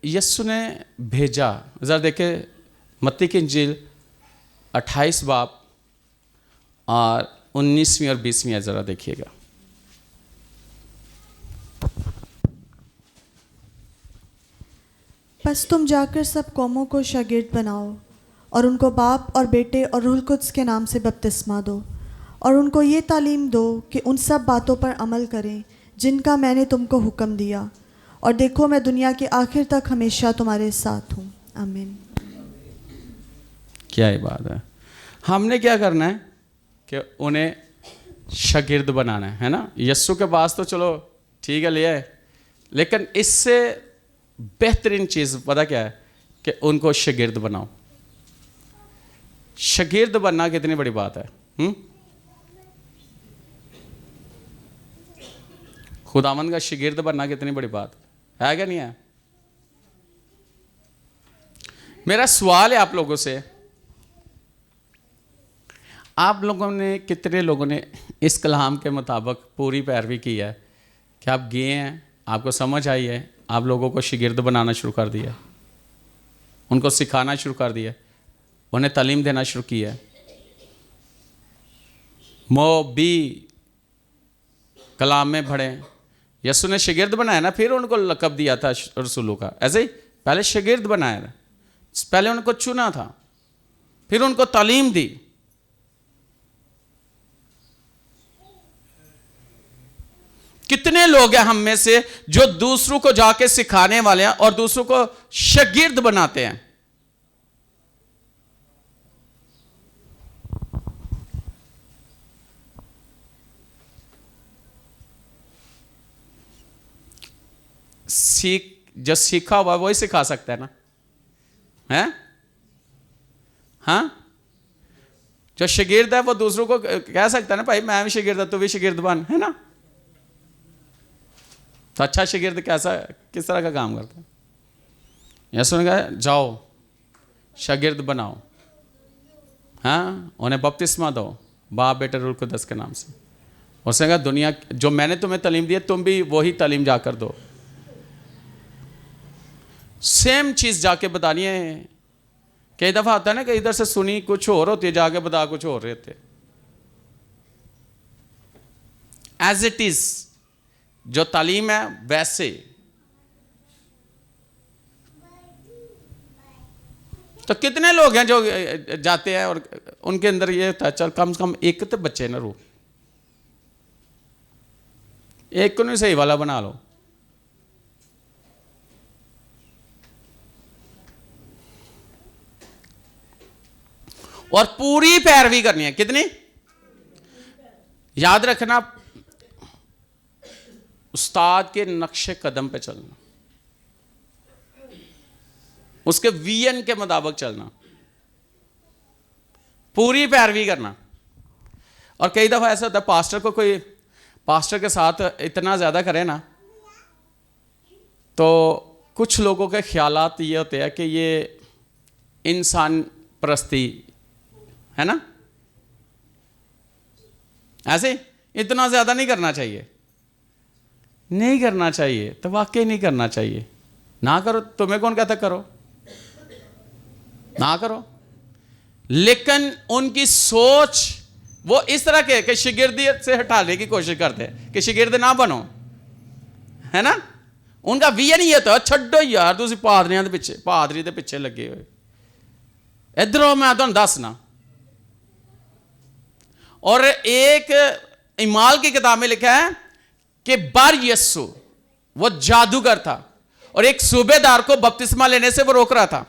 A: यीशु ने भेजा। ज़रा देखे मत्ती की इंजील 28 बाब और 19वीं और 20वीं ज़रा देखिएगा।
B: बस तुम जाकर सब कौमों को शागिर्द बनाओ और उनको बाप और बेटे और रूह कुद्स के नाम से बपतिस्मा दो और उनको ये तालीम दो कि उन सब बातों पर अमल करें जिनका मैंने तुमको हुक्म दिया और देखो मैं दुनिया के आखिर तक हमेशा तुम्हारे साथ हूँ। आमीन।
A: क्या ही बात है। हमने क्या करना है कि उन्हें शागिर्द बनाना है ना। यीशु के पास तो चलो ठीक है ले आए लेकिन इससे बेहतरीन चीज़ पता क्या है कि उनको शागिर्द बनाओ। शागिर्द बनना कितनी बड़ी बात है। खुदावंद का शागिर्द बनना कितनी बड़ी बात है क्या नहीं है। मेरा सवाल है आप लोगों से आप लोगों ने कितने लोगों ने इस कलाम के मुताबिक पूरी पैरवी की है कि आप गए हैं आपको समझ आई है आप लोगों को शागिर्द बनाना शुरू कर दिया उनको सिखाना शुरू कर दिया उन्हें तालीम देना शुरू किया। भी कलाम में पढ़े यीशु ने शागिर्द बनाया ना फिर उनको लक़ब दिया था रसूलों का। ऐसे ही पहले शागिर्द बनाया था पहले उनको चुना था फिर उनको तालीम दी। कितने लोग हैं हम में से जो दूसरों को जाके सिखाने वाले हैं और दूसरों को शागिर्द बनाते हैं। जो सीखा हुआ वही सिखा सकता है ना है। हाँ जो शागिर्द है वो दूसरों को कह सकता है ना भाई मैं भी शागिर्द है तू भी शागिर्द बन है ना। तो अच्छा शागिर्द कैसा किस तरह का काम करता है। यीशु ने कहा जाओ शागिर्द बनाओ हाँ उन्हें बपतिस्मा दो बाप बेटे रूह कुद्दस के नाम से। उसने कहा दुनिया जो मैंने तुम्हें तालीम दी है तुम भी वही तालीम जाकर दो। सेम चीज़ जाके बतानी है। कई दफ़ा आता है ना कि इधर से सुनी कुछ और होती है जाके बता कुछ और रहते। एज इट इज़ जो तालीम है वैसे। तो कितने लोग हैं जो जाते हैं और उनके अंदर ये होता है चल कम से कम एक तो बच्चे ना रूह एक को नहीं सही वाला बना लो। और पूरी पैरवी करनी है। कितनी? याद रखना, उस्ताद के नक्शे कदम पे चलना, उसके विजन के मुताबिक चलना, पूरी पैरवी करना। और कई दफा ऐसा होता है पास्टर को, कोई पास्टर के साथ इतना ज्यादा करे ना, तो कुछ लोगों के ख्यालात ये होते हैं कि ये इंसान परस्ती है ना, ऐसे इतना ज्यादा नहीं करना चाहिए। नहीं करना चाहिए तो वाकई नहीं करना चाहिए। ना करो, तुम्हें कौन कहता करो, ना करो। लेकिन उनकी सोच वो इस तरह के कि शिगिर्दी से हटाने की कोशिश करते हैं कि शिगिर्द ना बनो, है ना। उनका विजन ये तो छड्डो यार, तुम पादरियां दे पिछे, पादरी दे पिछे लगे हुए, इधरों मैं तुहानू दसना। और एक इमाल की किताब में लिखा है कि बार यस्सु वो जादूगर था और एक सूबेदार को बपतिस्मा लेने से वो रोक रहा था,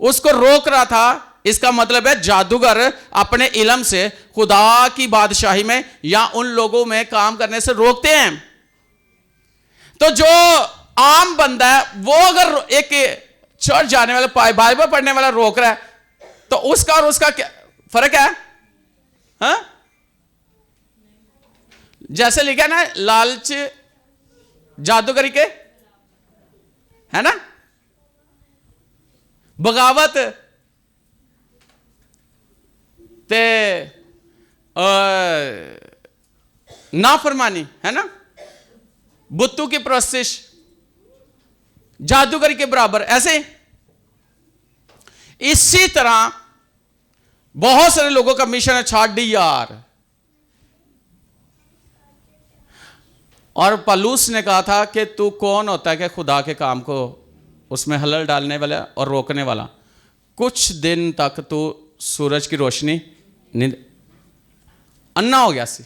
A: उसको रोक रहा था। इसका मतलब है जादूगर अपने इल्म से खुदा की बादशाही में या उन लोगों में काम करने से रोकते हैं। तो जो आम बंदा है वो अगर एक चर्च जाने वाला, बाइबल पढ़ने वाला रोक रहा है, तो उसका और उसका क्या फर्क है? हाँ? जैसे लिखा ना, लालच जादूगरी के, है ना, बगावत ते नाफरमानी, है ना, बुत्तू की प्रस्तिश जादूगरी के बराबर। ऐसे इसी तरह बहुत सारे लोगों का मिशन है, छाड़ दी यार। और पलूस ने कहा था कि तू कौन होता है कि खुदा के काम को उसमें हलल डालने वाला और रोकने वाला। कुछ दिन तक तू सूरज की रोशनी अन्ना हो गया सी,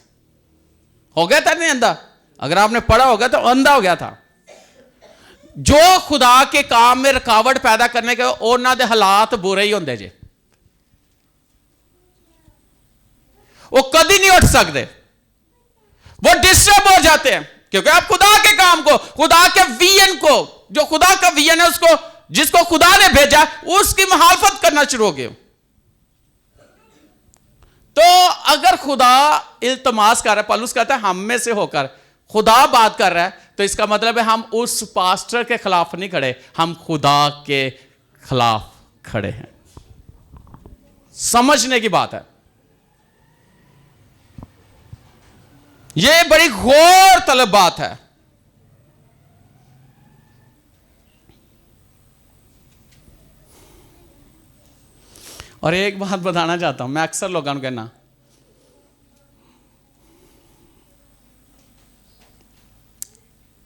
A: हो गया था नहीं अंधा? अगर आपने पढ़ा होगा तो अंधा हो गया था। जो खुदा के काम में रुकावट पैदा करने के उन्होंने हालात बुरे ही होंगे जे, वो कभी नहीं उठ सकते, वो डिस्टर्ब हो जाते हैं। क्योंकि आप खुदा के काम को, खुदा के विजन को, जो खुदा का विजन है उसको, जिसको खुदा ने भेजा, उसकी मुखालफत करना शुरू हो गए। तो अगर खुदा इल्तमास कर रहा है, पौलुस कहता है हम में से होकर खुदा बात कर रहा है, तो इसका मतलब है हम उस पास्टर के खिलाफ नहीं खड़े, हम खुदा के खिलाफ खड़े हैं। समझने की बात है, यह बड़ी गौर तलब बात है। और एक बात बताना चाहता हूं, मैं अक्सर लोगों को कहना,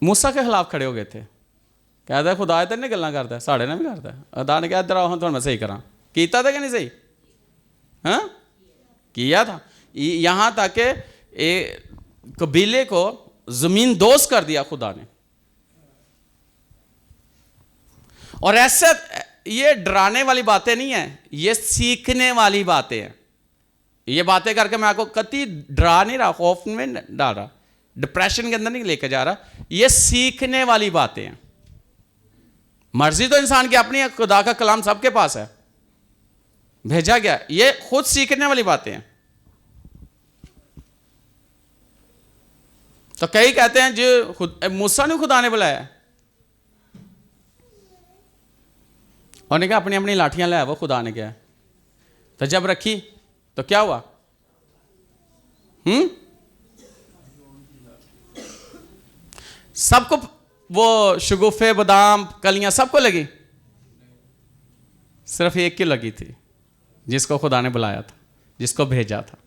A: मूसा के खिलाफ खड़े हो गए थे, कहता है खुदा इधर नहीं गल्लां करता, साढ़े ने भी करता है। अदा ने कहा इधर आओ तो मैं सही करा, कीता था कि नहीं सही? हाँ किया था। यहां तक के कबीले को जमीन दोस्त कर दिया खुदा ने। और ऐसे ये डराने वाली बातें नहीं है, ये सीखने वाली बातें हैं। ये बातें करके मैं आपको कति डरा नहीं रहा, खौफ में डाल रहा, डिप्रेशन के अंदर नहीं लेके जा रहा। ये सीखने वाली बातें हैं। मर्जी तो इंसान की अपनी है, खुदा का कलाम सबके पास है, भेजा गया। ये खुद सीखने वाली बातें हैं। तो कई कहते हैं जो मूसा ने खुदा ने बुलाया, और ने कहा अपनी अपनी लाठियां लाया, वो खुदा ने क्या। तो जब रखी तो क्या हुआ? सबको वो शगुफे बादाम कलियां सबको लगी, सिर्फ एक की लगी थी, जिसको खुदा ने बुलाया था, जिसको भेजा था।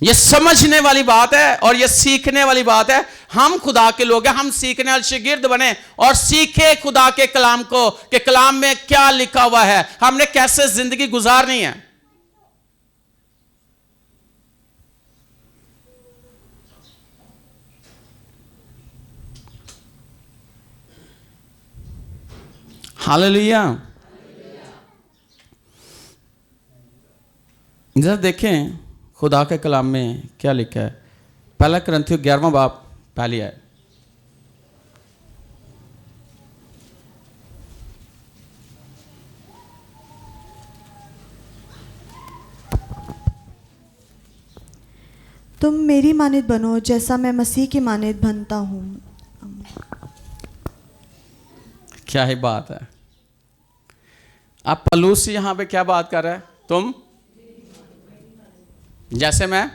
A: ये समझने वाली बात है और ये सीखने वाली बात है। हम खुदा के लोग हैं, हम सीखने वाले शागिर्द बने और सीखे खुदा के कलाम को, कि कलाम में क्या लिखा हुआ है, हमने कैसे जिंदगी गुजारनी है। हालेलुया। जरा देखें खुदा के कलाम में क्या लिखा है। पहला कुरिन्थियों 11वां बाब पहली आयत।
B: तुम मेरी मानित बनो जैसा मैं मसीह की मानित बनता हूँ।
A: क्या ही बात है। अब पौलुस यहां पे क्या बात कर रहा है? तुम जैसे मैं।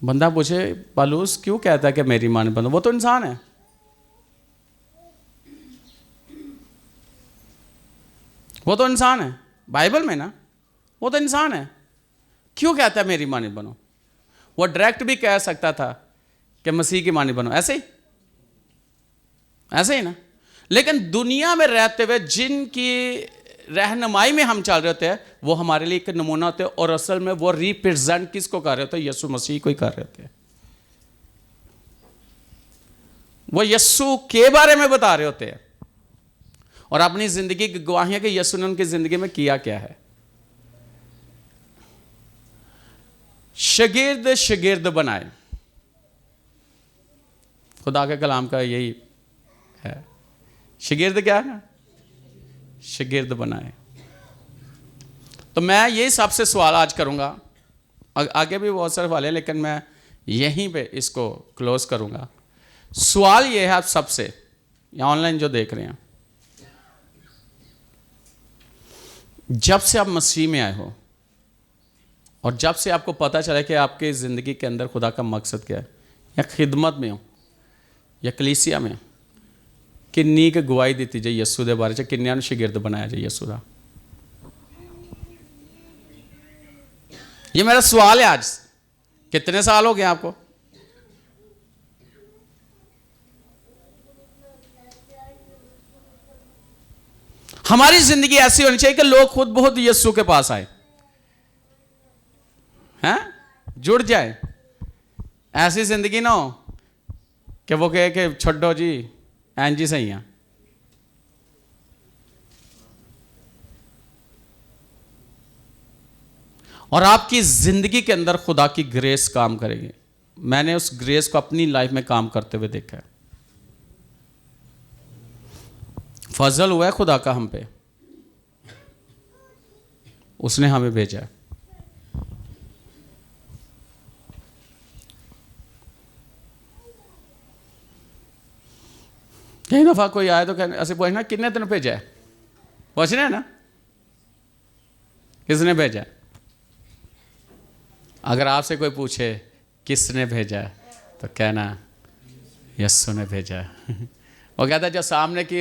A: बंदा पूछे पौलुस क्यों कहता है कि मेरी मानित बनो? वो तो इंसान है। वो तो इंसान है बाइबल में ना, वो तो इंसान है। क्यों कहता है मेरी मानित बनो? वो डायरेक्ट भी कह सकता था कि मसीह की मानित बनो, ऐसे ही ऐसे ही ना। लेकिन दुनिया में रहते हुए जिनकी रहनुमाई में हम चल रहे होते हैं वो हमारे लिए एक नमूना होते हैं, और असल में वो रिप्रेजेंट किसको कर रहे होते हैं? यीशु मसीह को ही कर रहे होते हैं। वो यीशु के बारे में बता रहे होते हैं और अपनी जिंदगी की गवाहियां कि यीशु ने उनकी जिंदगी में किया क्या है। शागिर्द शागिर्द बनाए, खुदा के कलाम का यही है। शागिर्द क्या है? शागिर्द बनाए। तो मैं यही सबसे सवाल आज करूंगा, आगे भी बहुत सारे सवाल हैं लेकिन मैं यहीं पे इसको क्लोज करूंगा। सवाल ये है आप सबसे, या ऑनलाइन जो देख रहे हैं, जब से आप मसीह में आए हो और जब से आपको पता चला कि आपके ज़िंदगी के अंदर खुदा का मकसद क्या है, या खिदमत में हो या कलीसिया में, किन्नी की गवाही दी जाए यीशु के बारे में, किन्नियां शागिर्द बनाया जाए यीशु का? ये मेरा सवाल है आज। कितने साल हो गए आपको? हमारी जिंदगी ऐसी होनी चाहिए कि लोग खुद बहुत यीशु के पास आए, हैं, जुड़ जाए। ऐसी जिंदगी ना हो कि वो कहे कि छोड़ो जी एन जी सही है। और आपकी जिंदगी के अंदर खुदा की ग्रेस काम करेगी। मैंने उस ग्रेस को अपनी लाइफ में काम करते हुए देखा है। फजल हुआ है खुदा का हम पे, उसने हमें भेजा है। कई दफा कोई आए तो ऐसे पूछना कितने दिन भेजा है, पूछना है ना किसने भेजा है। अगर आपसे कोई पूछे किसने भेजा है तो कहना यीशु ने भेजा है। वो कहता है जो सामने की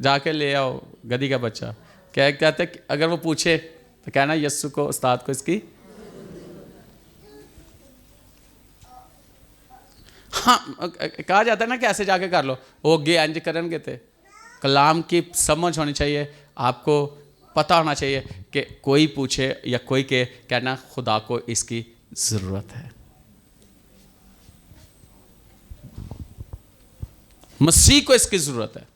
A: जाके ले आओ गधी का बच्चा, क्या कहते अगर वो पूछे तो कहना यीशु को, उस्ताद को इसकी। हाँ, कहा जाता है ना कि ऐसे जाके कर लो, वो गे अंज करेंगे थे। कलाम की समझ होनी चाहिए, आपको पता होना चाहिए कि कोई पूछे या कोई के कहना खुदा को इसकी ज़रूरत है। मसीह को इसकी ज़रूरत है।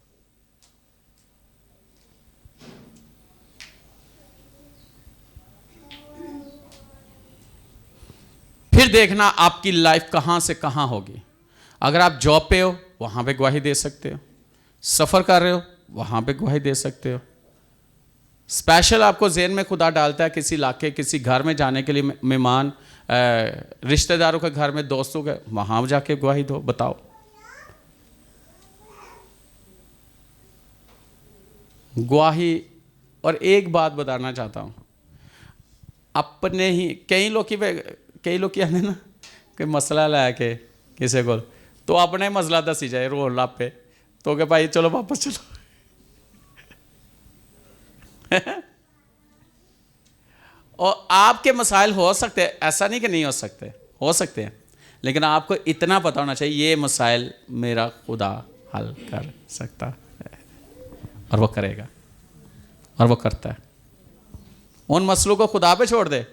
A: फिर देखना आपकी लाइफ कहां से कहां होगी। अगर आप जॉब पे हो वहां पे गवाही दे सकते हो, सफ़र कर रहे हो वहां पे गवाही दे सकते हो। स्पेशल आपको ज़हन में खुदा डालता है किसी इलाके, किसी घर में जाने के लिए, मेहमान, रिश्तेदारों के घर में, दोस्तों के, वहां जाके गवाही दो, बताओ। गवाही। और एक बात बताना चाहता हूं, अपने ही कई लोग आने ना कोई मसला लैके किसी को, तो अपने मसला दसी जाए रो लाप पे, तो कि भाई चलो वापस चलो। और आपके मसाइल हो सकते हैं, ऐसा नहीं कि नहीं हो सकते, हो सकते हैं, लेकिन आपको इतना पता होना चाहिए ये मसाइल मेरा खुदा हल कर सकता है, और वो करेगा, और वो करता है। उन मसलों को खुदा पे छोड़ दे,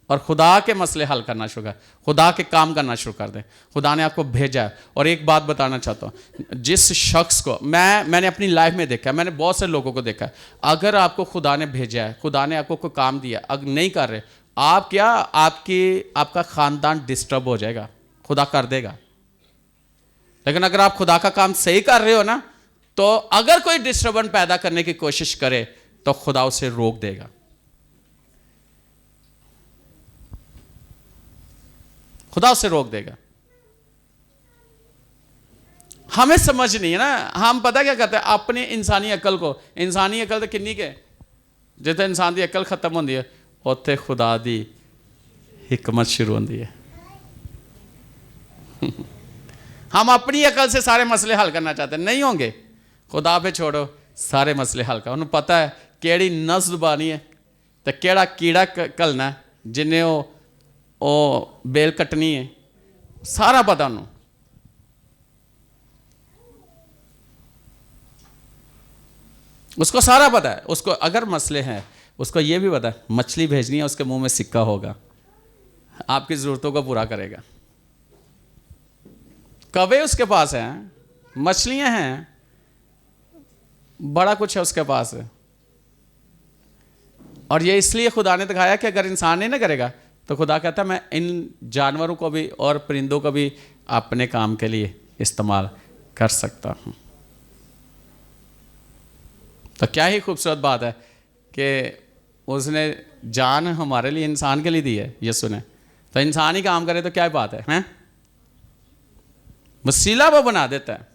A: और खुदा के मसले हल करना शुरू कर, खुदा के काम करना शुरू कर दें। खुदा ने आपको भेजा है। और एक बात बताना चाहता हूँ, जिस शख्स को मैंने अपनी लाइफ में देखा है, मैंने बहुत से लोगों को देखा है, अगर आपको खुदा ने भेजा है, खुदा ने आपको कोई काम दिया, अगर नहीं कर रहे आप, क्या आपका ख़ानदान डिस्टर्ब हो जाएगा, खुदा कर देगा। लेकिन अगर आप खुदा का काम सही कर रहे हो ना, तो अगर कोई डिस्टर्बेंस पैदा करने की कोशिश करे तो खुदा उसे रोक देगा। खुदा उसे रोक देगा। हमें समझ नहीं है ना, हम पता क्या करते हैं अपनी इंसानी अकल को, इंसानी अकल तो किन्नी के जिथे इंसान की अकल खत्म होती है उत्थे खुदा की हिकमत शुरू होती है। हम अपनी अकल से सारे मसले हल करना चाहते हैं, नहीं होंगे। खुदा पे छोड़ो, सारे मसले हल कर। उन्हें पता है केड़ी नस दबानी है तो केड़ा कीड़ा घलना है, जिन्हें वो बेल कटनी है, सारा पता उन्होंने। उसको सारा पता है। उसको अगर मसले हैं, उसको ये भी पता है मछली भेजनी है, उसके मुंह में सिक्का होगा, आपकी ज़रूरतों को पूरा करेगा। कवे उसके पास हैं, मछलियां हैं, बड़ा कुछ है उसके पास। और ये इसलिए खुदा ने दिखाया कि अगर इंसान नहीं ना करेगा तो खुदा कहता है मैं इन जानवरों को भी और परिंदों को भी अपने काम के लिए इस्तेमाल कर सकता हूँ। तो क्या ही खूबसूरत बात है कि उसने जान हमारे लिए, इंसान के लिए दी है यीशु ने। तो इंसान ही काम करे तो क्या बात है, हैं? वसीला वो बना देता है,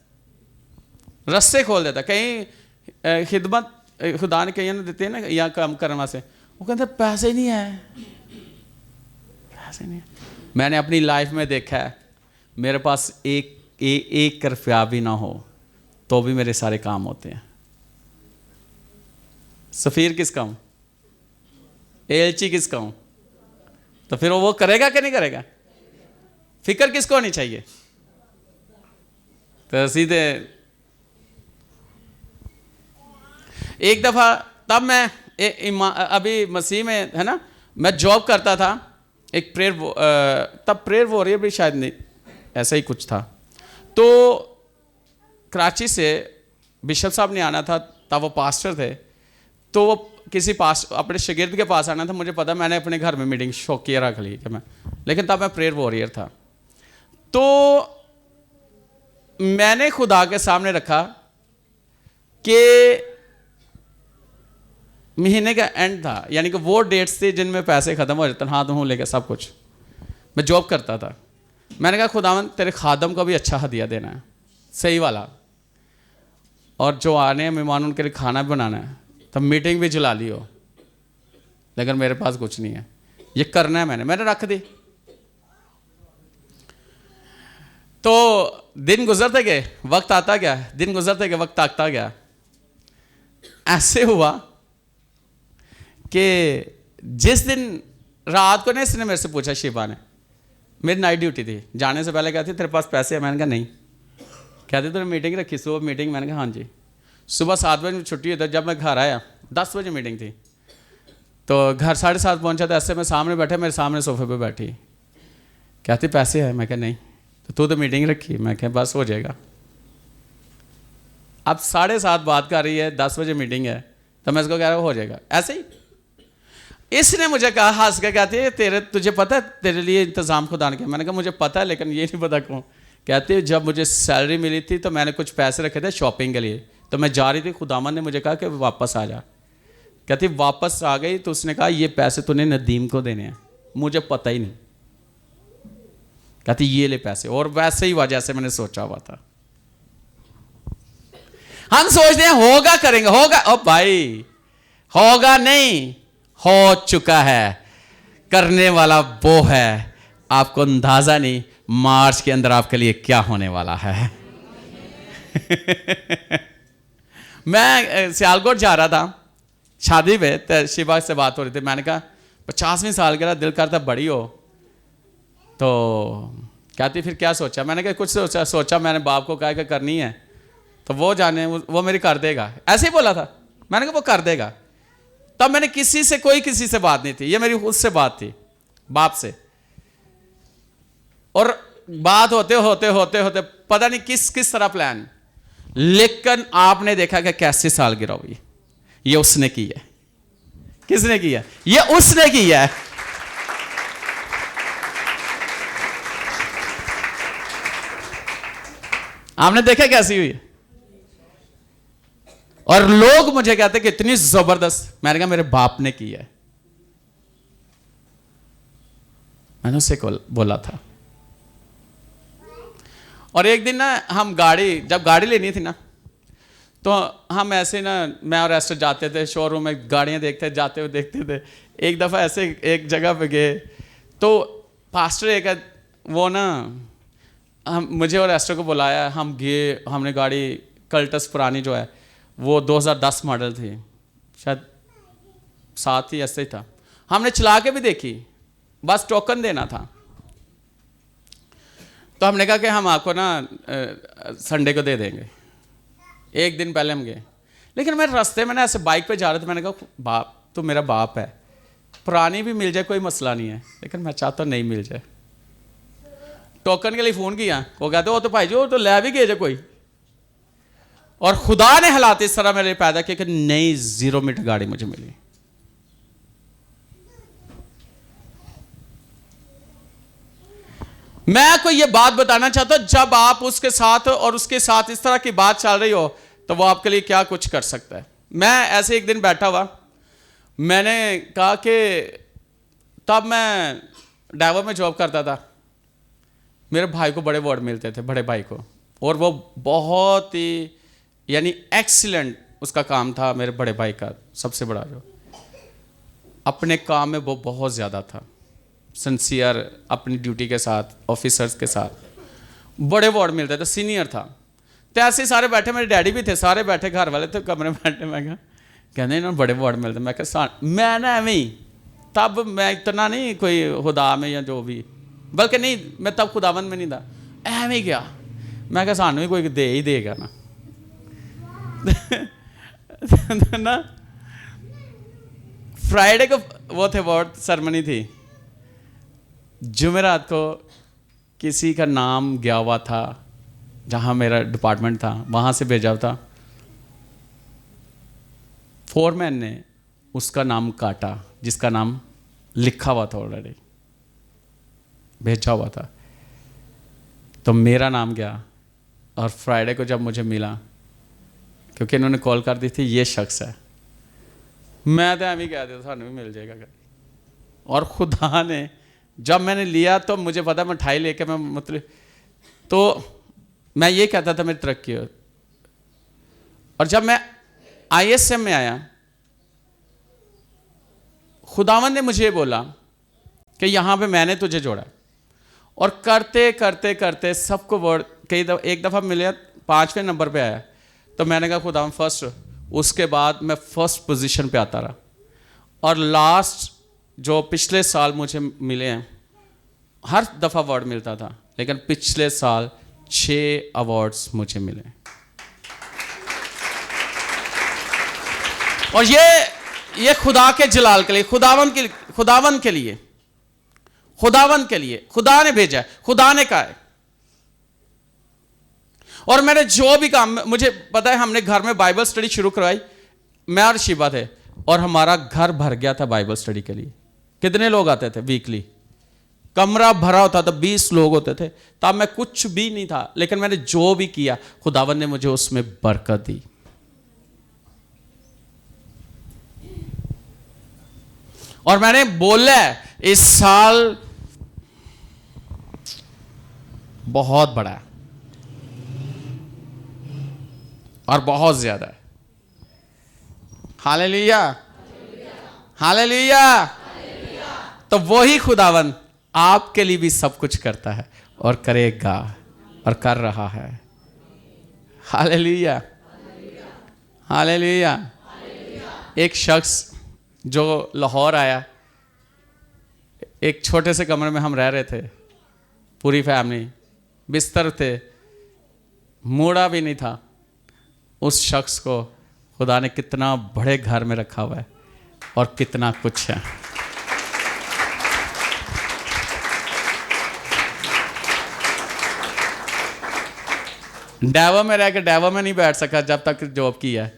A: रस्ते खोल देता है। कहीं खिदमत खुदा ने कहीं देते हैं ना या काम करने वास्ते, वो कहते पैसे नहीं है, पैसे नहीं है। मैंने अपनी लाइफ में देखा है, मेरे पास एक रुपया भी ना हो तो भी मेरे सारे काम होते हैं। सफ़ीर किसका हूँ, एलची किसका हूँ, तो फिर वो करेगा कि नहीं करेगा? फिक्र किसको होनी चाहिए? तो सीधे एक दफ़ा तब मैं अभी मसीह में है ना, मैं जॉब करता था, एक तब प्रेयर वॉरियर भी शायद नहीं, ऐसा ही कुछ था। तो कराची से बिशप साहब ने आना था, तब वो पास्टर थे, तो वो किसी अपने शागिर्द के पास आना था। मुझे पता, मैंने अपने घर में मीटिंग शौकिया रख ली कि मैं, लेकिन तब मैं प्रेयर वॉरियर था। तो मैंने खुदा के सामने रखा कि महीने का एंड था, यानी कि वो डेट्स थी जिनमें पैसे ख़त्म हो जाते हैं, हाथ मुँह लेके सब कुछ। मैं जॉब करता था। मैंने कहा खुदावन तेरे खादम को भी अच्छा हदिया देना है, सही वाला, और जो आने हैं मेहमान उनके लिए खाना भी बनाना है, तब मीटिंग भी चला ली हो, लेकिन मेरे पास कुछ नहीं है, ये करना है। मैंने रख दी। तो दिन गुजरते गए, वक्त आता गया, दिन गुजरते गए, वक्त आता गया। ऐसे हुआ कि जिस दिन रात को ना इसने मेरे से पूछा, शिवा ने, मेरी नाइट ड्यूटी थी, जाने से पहले कहती तेरे पास पैसे है? मैंने कहा नहीं। कहते तूने मीटिंग रखी सुबह मीटिंग? मैंने कहा हाँ जी। सुबह 7 बजे छुट्टी हुई, जब मैं घर आया 10 बजे मीटिंग थी, तो घर 7:30 पहुंचा। तो ऐसे मैं सामने बैठे, मेरे सामने सोफे पे बैठी, कहती पैसे है? मैं कहा नहीं। तो तू तो मीटिंग रखी? मैं कहा बस हो जाएगा। अब 7:30 बात कर रही है, 10 बजे मीटिंग है, तो मैं इसको कह रहा हूँ हो जाएगा ऐसे ही। इसने मुझे कहा, हंस के कहती है तुझे पता है तेरे लिए इंतज़ाम खुदा ने किया? मैंने कहा मुझे पता है, लेकिन ये नहीं पता क्यों। कहती है जब मुझे सैलरी मिली थी तो मैंने कुछ पैसे रखे थे शॉपिंग के लिए, तो मैं जा रही थी, खुदावन ने मुझे कहा कि वापस आ जा। कहती वापस आ गई तो उसने कहा ये पैसे तूने नदीम को देने हैं। मुझे पता ही नहीं। कहती ये ले पैसे, और वैसे ही हुआ जैसे मैंने सोचा हुआ था। हम सोचते हैं होगा करेंगे, होगा। ओ भाई, होगा नहीं, हो चुका है। करने वाला वो है, आपको अंदाजा नहीं मार्च के अंदर आपके लिए क्या होने वाला है। मैं सियालकोट जा रहा था शादी पे, तो शिवा से बात हो रही थी। मैंने कहा 50वीं साल का दिल करता बड़ी हो। तो कहती फिर क्या सोचा? मैंने कहा कुछ सोचा मैंने बाप को कहा कि करनी है, तो वो जाने, वो मेरी कर देगा, ऐसे ही बोला था। मैंने कहा वो कर देगा। तब मैंने किसी से बात नहीं थी, ये मेरी उससे बात थी। बाप से। और बात होते होते होते होते पता नहीं किस किस तरह प्लान, लेकिन आपने देखा कि कैसी सालगिरह हुई। ये उसने की है। किसने किया? ये उसने किया है। आपने देखा कैसी हुई? और लोग मुझे कहते कि इतनी जबरदस्त। मैंने कहा मेरे बाप ने की है। मैंने उससे बोला था। और एक दिन ना हम जब गाड़ी लेनी थी ना, तो हम ऐसे ना, मैं और एस्टर जाते थे शोरूम में, गाड़ियां देखते जाते हुए देखते थे। एक दफ़ा ऐसे एक जगह पे गए तो पास्टर एक वो ना मुझे और एस्टर को बुलाया। हम गए, हमने गाड़ी कल्टस पुरानी जो है वो 2010 मॉडल थी, शायद 7 ही ऐसे ही था। हमने चला के भी देखी, बस टोकन देना था। तो हमने कहा कि हम आपको ना संडे को दे देंगे। एक दिन पहले हम गए, लेकिन मैं रास्ते में ना ऐसे बाइक पे जा रहा था। मैंने कहा बाप तो मेरा बाप है, पुरानी भी मिल जाए कोई मसला नहीं है, लेकिन मैं चाहता नहीं मिल जाए। टोकन के लिए फ़ोन किया, वो कहते वो तो भाई जी वो तो ले भी गए जो कोई। और खुदा ने हालात इस तरह मेरे लिए पैदा किए कि नई 0 मीटर गाड़ी मुझे मिली। मैं कोई ये बात बताना चाहता हूं, जब आप उसके साथ और उसके साथ इस तरह की बात चल रही हो तो वो आपके लिए क्या कुछ कर सकता है। मैं ऐसे एक दिन बैठा हुआ, मैंने कहा कि तब मैं डाइवर में जॉब करता था। मेरे भाई को बड़े अवार्ड मिलते थे, बड़े भाई को, और वो बहुत ही यानी एक्सीलेंट उसका काम था। मेरे बड़े भाई का सबसे बड़ा जो अपने काम में वो बहुत ज़्यादा था, सिंसियर, अपनी ड्यूटी के साथ, ऑफिसर्स के साथ बड़े अवार्ड मिलते थे, सीनियर था। तो ऐसे ही सारे बैठे, मेरे डैडी भी थे, सारे बैठे, घर वाले थे कमरे में बैठे। मैं कहा कहते इन्होंने बड़े अवार्ड मिलते। मैं कहा मैं ना एवं ही, तब मैं इतना नहीं कोई खुदा में या जो भी, बल्कि नहीं, मैं तब खुदावंद में नहीं था, एवं ही गया। मैं कहा सानू भी कोई दे ही देगा ना। ना फ्राइडे को वो थे अवार्ड सेरेमनी थी, जुमेरात को किसी का नाम गया हुआ था, जहाँ मेरा डिपार्टमेंट था वहाँ से भेजा हुआ था। फोरमैन ने उसका नाम काटा जिसका नाम लिखा हुआ था, ऑलरेडी भेजा हुआ था। तो मेरा नाम गया, और फ्राइडे को जब मुझे मिला, क्योंकि इन्होंने कॉल कर दी थी ये शख्स है, मैं तो एम ही कह दिया सानू भी मिल जाएगा। और खुदा ने जब मैंने लिया तो मुझे पता, मैं मिठाई लेके मैं मतलब, तो मैं ये कहता था मेरी तरक्की हो। और जब मैं ISM में आया, खुदावन ने मुझे बोला कि यहाँ पे मैंने तुझे जोड़ा। और करते करते करते सबको वर्ड एक दफ़ा मिले, 5वें नंबर पे आया। तो मैंने कहा खुदावन फर्स्ट, उसके बाद मैं फर्स्ट पोजीशन पे आता रहा। और लास्ट जो पिछले साल मुझे मिले हैं, हर दफ़ा अवार्ड मिलता था, लेकिन पिछले साल 6 अवार्ड्स मुझे मिले। और ये खुदा के जलाल के लिए, खुदावन के लिए खुदा ने भेजा है, खुदा ने कहा है। और मैंने जो भी काम, मुझे पता है, हमने घर में बाइबल स्टडी शुरू करवाई, मैं और शिबा थे, और हमारा घर भर गया था बाइबल स्टडी के लिए। कितने लोग आते थे वीकली, कमरा भरा होता था, 20 लोग होते थे। तब मैं कुछ भी नहीं था, लेकिन मैंने जो भी किया खुदावन ने मुझे उसमें बरकत दी। और मैंने बोला इस साल बहुत बड़ा है और बहुत ज्यादा है। Hallelujah, hallelujah. तो वही खुदावन आपके लिए भी सब कुछ करता है और करेगा और कर रहा है। Hallelujah, hallelujah. एक शख्स जो लाहौर आया, एक छोटे से कमरे में हम रह रहे थे, पूरी फैमिली, बिस्तर थे, मूड़ा भी नहीं था। उस शख्स को खुदा ने कितना बड़े घर में रखा हुआ है और कितना कुछ है। डेवो में रह के डेवो में नहीं बैठ सका जब तक जॉब की है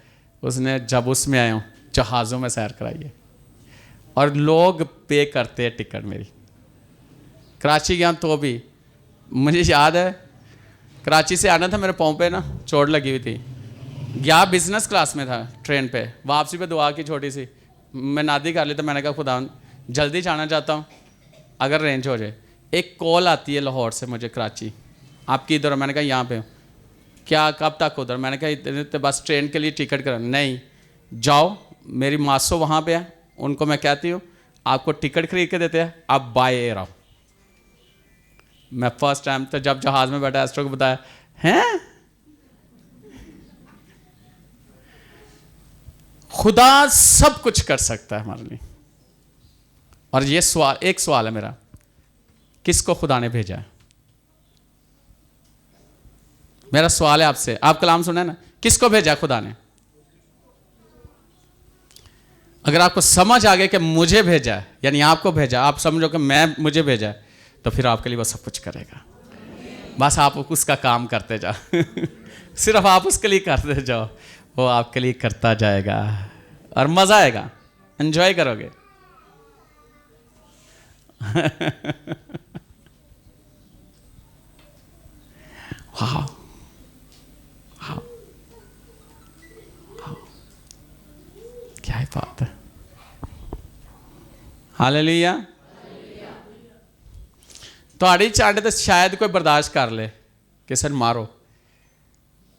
A: उसने। जब उसमें आया हूँ जहाज़ों में सैर कराई है और लोग पे करते हैं टिकट मेरी। कराची गया तो भी मुझे याद है, कराची से आना था, मेरे पाँव पे ना चोट लगी हुई थी। गया बिजनेस क्लास में था ट्रेन पे, वापसी पे दुआ की छोटी सी, मैं नादी कर ली तो मैंने कहा खुदा जल्दी जाना चाहता हूँ अगर रेंज हो जाए। एक कॉल आती है लाहौर से मुझे कराची, आपकी इधर, मैंने कहा यहाँ पे हूँ। क्या कब तक उधर? मैंने कहा इतने तो बस ट्रेन के लिए टिकट करा। नहीं जाओ, मेरी मासो वहाँ पे है, उनको मैं कहती हूँ आपको टिकट खरीद के देते हैं, आप बाय एयर आओ। मैं फर्स्ट टाइम तो जब जहाज़ में बैठा एस्ट्रो को बताया, हैं खुदा सब कुछ कर सकता है हमारे लिए। और ये सवाल, एक सवाल है मेरा, किसको खुदा ने भेजा है? मेरा सवाल है आपसे, आप कलाम सुना है ना, किसको भेजा खुदा ने? अगर आपको समझ आ गया कि मुझे भेजा है, यानी आपको भेजा, आप समझो कि मुझे भेजा है, तो फिर आपके लिए वो सब कुछ करेगा। बस आप उसका काम करते जाओ सिर्फ आप उसके लिए करते जाओ, वो आपके लिए करता जाएगा और मजा आएगा, एंजॉय करोगे वाह वाह, क्या ही बात है। हालेलुया। ਤੁਹਾਡੀ ਚੰਡ ਤੇ ਸ਼ਾਇਦ ਕੋਈ ਬਰਦਾਸ਼ਤ ਕਰ ਲੇ ਕਿਸੇ ਨੂੰ ਮਾਰੋ,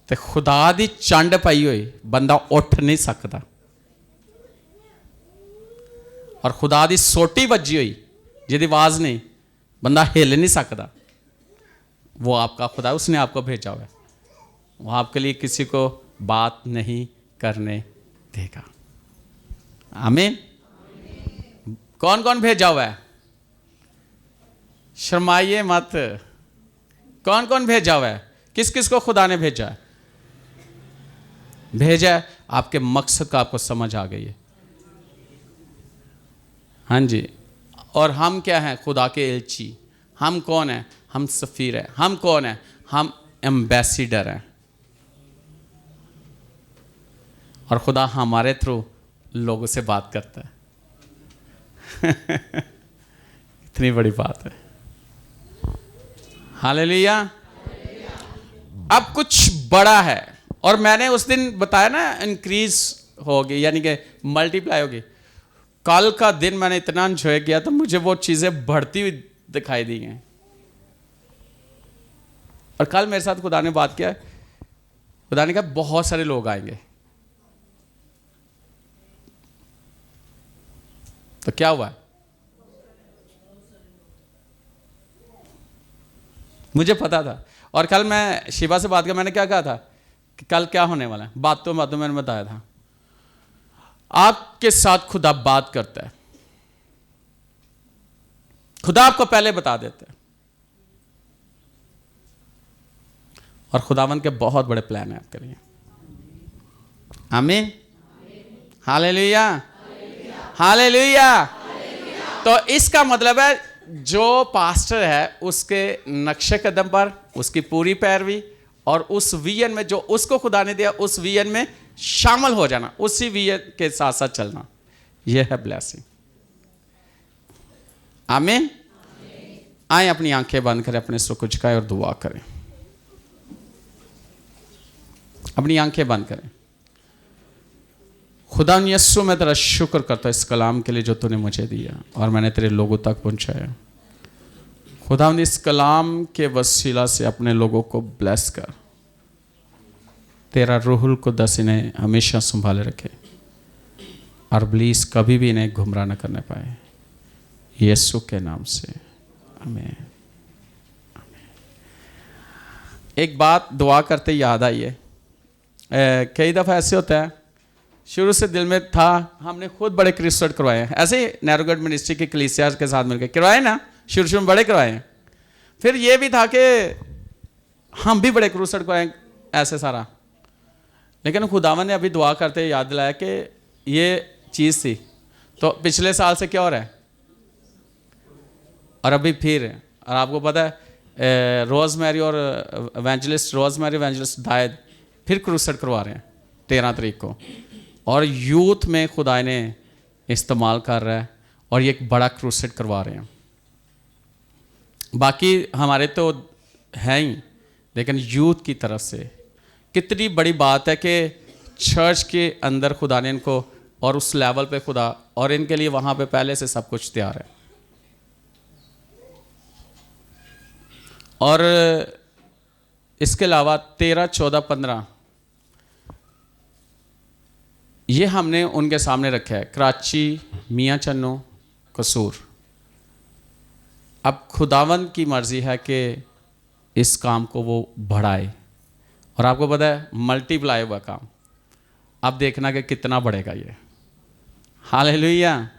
A: ਤੇ ਖੁਦਾ ਦੀ ਚੰਡ ਪਈ ਹੋਈ ਬੰਦਾ ਉੱਠ ਨਹੀਂ ਸਕਦਾ। और खुदा दी सोटी ਵੱਜੀ ਹੋਈ ਜਿਹਦੀ आवाज़ नहीं, बंदा हिल नहीं सकता, वो आपका खुदा, उसने आपको भेजा हुआ है। वो आपके लिए किसी को बात नहीं करने देगा। आमीन। कौन कौन भेजा हुआ है? शर्माइए मत। कौन कौन भेजा हुआ है? किस किस को खुदा ने भेजा है? भेजा है, आपके मकसद का आपको समझ आ गई है। हाँ जी। और हम क्या हैं? खुदा के एलची। हम कौन हैं? हम सफ़ीर हैं। हम कौन हैं? हम एम्बेसडर हैं। और खुदा हमारे थ्रू लोगों से बात करता है इतनी बड़ी बात है। हालेलुया। अब कुछ बड़ा है, और मैंने उस दिन बताया ना, इंक्रीज होगी, यानी कि मल्टीप्लाई होगी। कल का दिन मैंने इतना एंजॉय किया तो मुझे वो चीज़ें बढ़ती हुई दिखाई दी हैं। और कल मेरे साथ खुदा ने बात किया, खुदा ने कहा बहुत सारे लोग आएंगे। तो क्या हुआ? मुझे पता था। और कल मैं शिवा से बात किया, मैंने क्या कहा था कि कल क्या होने वाला है, बातों बातों मैंने बताया था। आपके साथ खुदा बात करता है, खुदा आपको पहले बता देता है, और खुदावन के बहुत बड़े प्लान है आपके लिए। आमीन। हालेलुया। हालेलुया। तो इसका मतलब है जो पास्टर है उसके नक्शे कदम पर उसकी पूरी पैरवी, और उस विजन में जो उसको खुदा ने दिया उस विजन में शामिल हो जाना, उसी विजन के साथ साथ चलना, यह है ब्लेसिंग। आमीन। आए अपनी आंखें बंद करें, अपने सर को झुकाएं और दुआ करें। अपनी आंखें बंद करें। खुदा यस्सु, मैं तेरा शुक्र करता इस कलाम के लिए जो तूने मुझे दिया और मैंने तेरे लोगों तक पहुंचाया। खुदा इस कलाम के वसीला से अपने लोगों को ब्लेस कर। तेरा रूहुल कुद्दस इन्हें हमेशा संभाले रखे और इब्लीस कभी भी इन्हें गुमराह न करने पाए, यीशु के नाम से आमीन। एक बात दुआ करते याद आई है, कई दफ़ा ऐसे होता है, शुरू से दिल में था, हमने खुद बड़े क्रिस्टल करवाए हैं, ऐसे ही नैरोगढ़ मिनिस्ट्री की कलीसिया के साथ मिलकर करवाए ना, शुरू में बड़े करवाए हैं। फिर ये भी था कि हम भी बड़े क्रूसड करवाए ऐसे सारा, लेकिन खुदावन ने अभी दुआ करते याद दिलाया कि ये चीज़ थी। तो पिछले साल से क्या हो रहा है और अभी फिर, और आपको पता है रोज़मेरी और एवेंजलिस्ट दायद फिर क्रूसेड करवा रहे हैं 13 तारीख को, और यूथ में खुदा ने इस्तेमाल कर रहा है और ये एक बड़ा क्रूसेड करवा रहे हैं। बाकी हमारे तो हैं ही, लेकिन यूथ की तरफ से कितनी बड़ी बात है कि चर्च के अंदर खुदा ने इनको और उस लेवल पे खुदा, और इनके लिए वहाँ पे पहले से सब कुछ तैयार है। और इसके अलावा 13, 14, 15 ये हमने उनके सामने रखा है, कराची, मियाँ चन्नो, कसूर। अब खुदावंद की मर्ज़ी है कि इस काम को वो बढ़ाए, और आपको पता है मल्टीप्लाई हुआ काम, अब देखना कि कितना बढ़ेगा ये। हालेलुया।